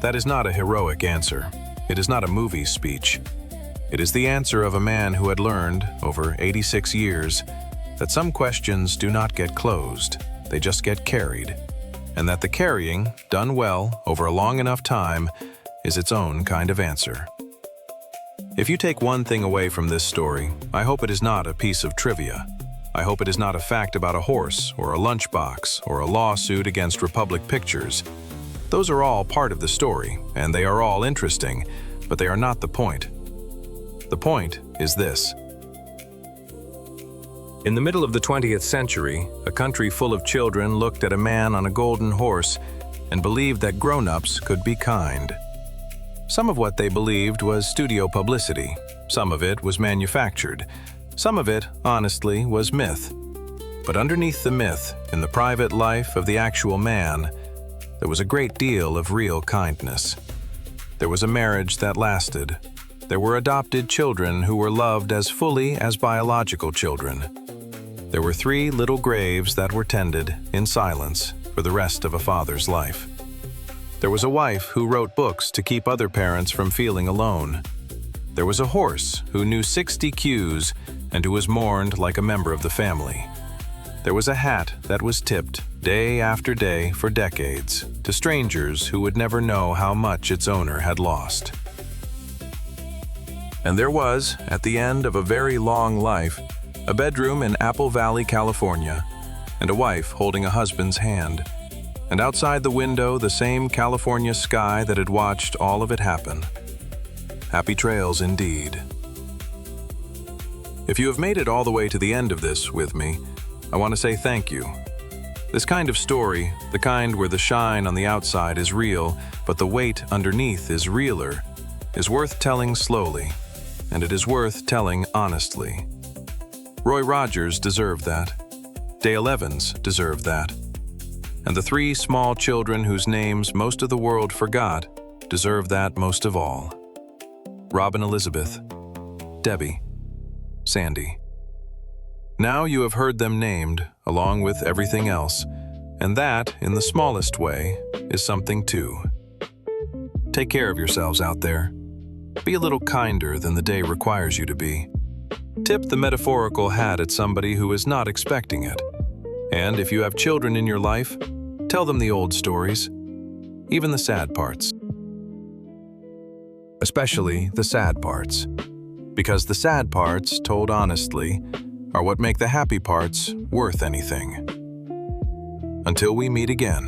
That is not a heroic answer. It is not a movie speech. It is the answer of a man who had learned, over 86 years, that some questions do not get closed, they just get carried, and that the carrying, done well over a long enough time, is its own kind of answer. If you take one thing away from this story, I hope it is not a piece of trivia. I hope it is not a fact about a horse or a lunchbox or a lawsuit against Republic Pictures. Those are all part of the story, and they are all interesting, but they are not the point. The point is this. In the middle of the 20th century, a country full of children looked at a man on a golden horse and believed that grown-ups could be kind. Some of what they believed was studio publicity. Some of it was manufactured. Some of it, honestly, was myth. But underneath the myth, in the private life of the actual man, there was a great deal of real kindness. There was a marriage that lasted. There were adopted children who were loved as fully as biological children. There were 3 little graves that were tended, in silence, for the rest of a father's life. There was a wife who wrote books to keep other parents from feeling alone. There was a horse who knew 60 cues and who was mourned like a member of the family. There was a hat that was tipped, day after day for decades, to strangers who would never know how much its owner had lost. And there was, at the end of a very long life, a bedroom in Apple Valley, California, and a wife holding a husband's hand, and outside the window the same California sky that had watched all of it happen. Happy trails indeed. If you have made it all the way to the end of this with me, I want to say thank you. This kind of story, the kind where the shine on the outside is real, but the weight underneath is realer, is worth telling slowly, and it is worth telling honestly. Roy Rogers deserved that. Dale Evans deserved that. And the 3 small children whose names most of the world forgot deserve that most of all. Robin Elizabeth, Debbie, Sandy. Now you have heard them named, along with everything else, and that, in the smallest way, is something too. Take care of yourselves out there. Be a little kinder than the day requires you to be. Tip the metaphorical hat at somebody who is not expecting it. And if you have children in your life, tell them the old stories, even the sad parts. Especially the sad parts. Because the sad parts, told honestly, are what make the happy parts worth anything. Until we meet again.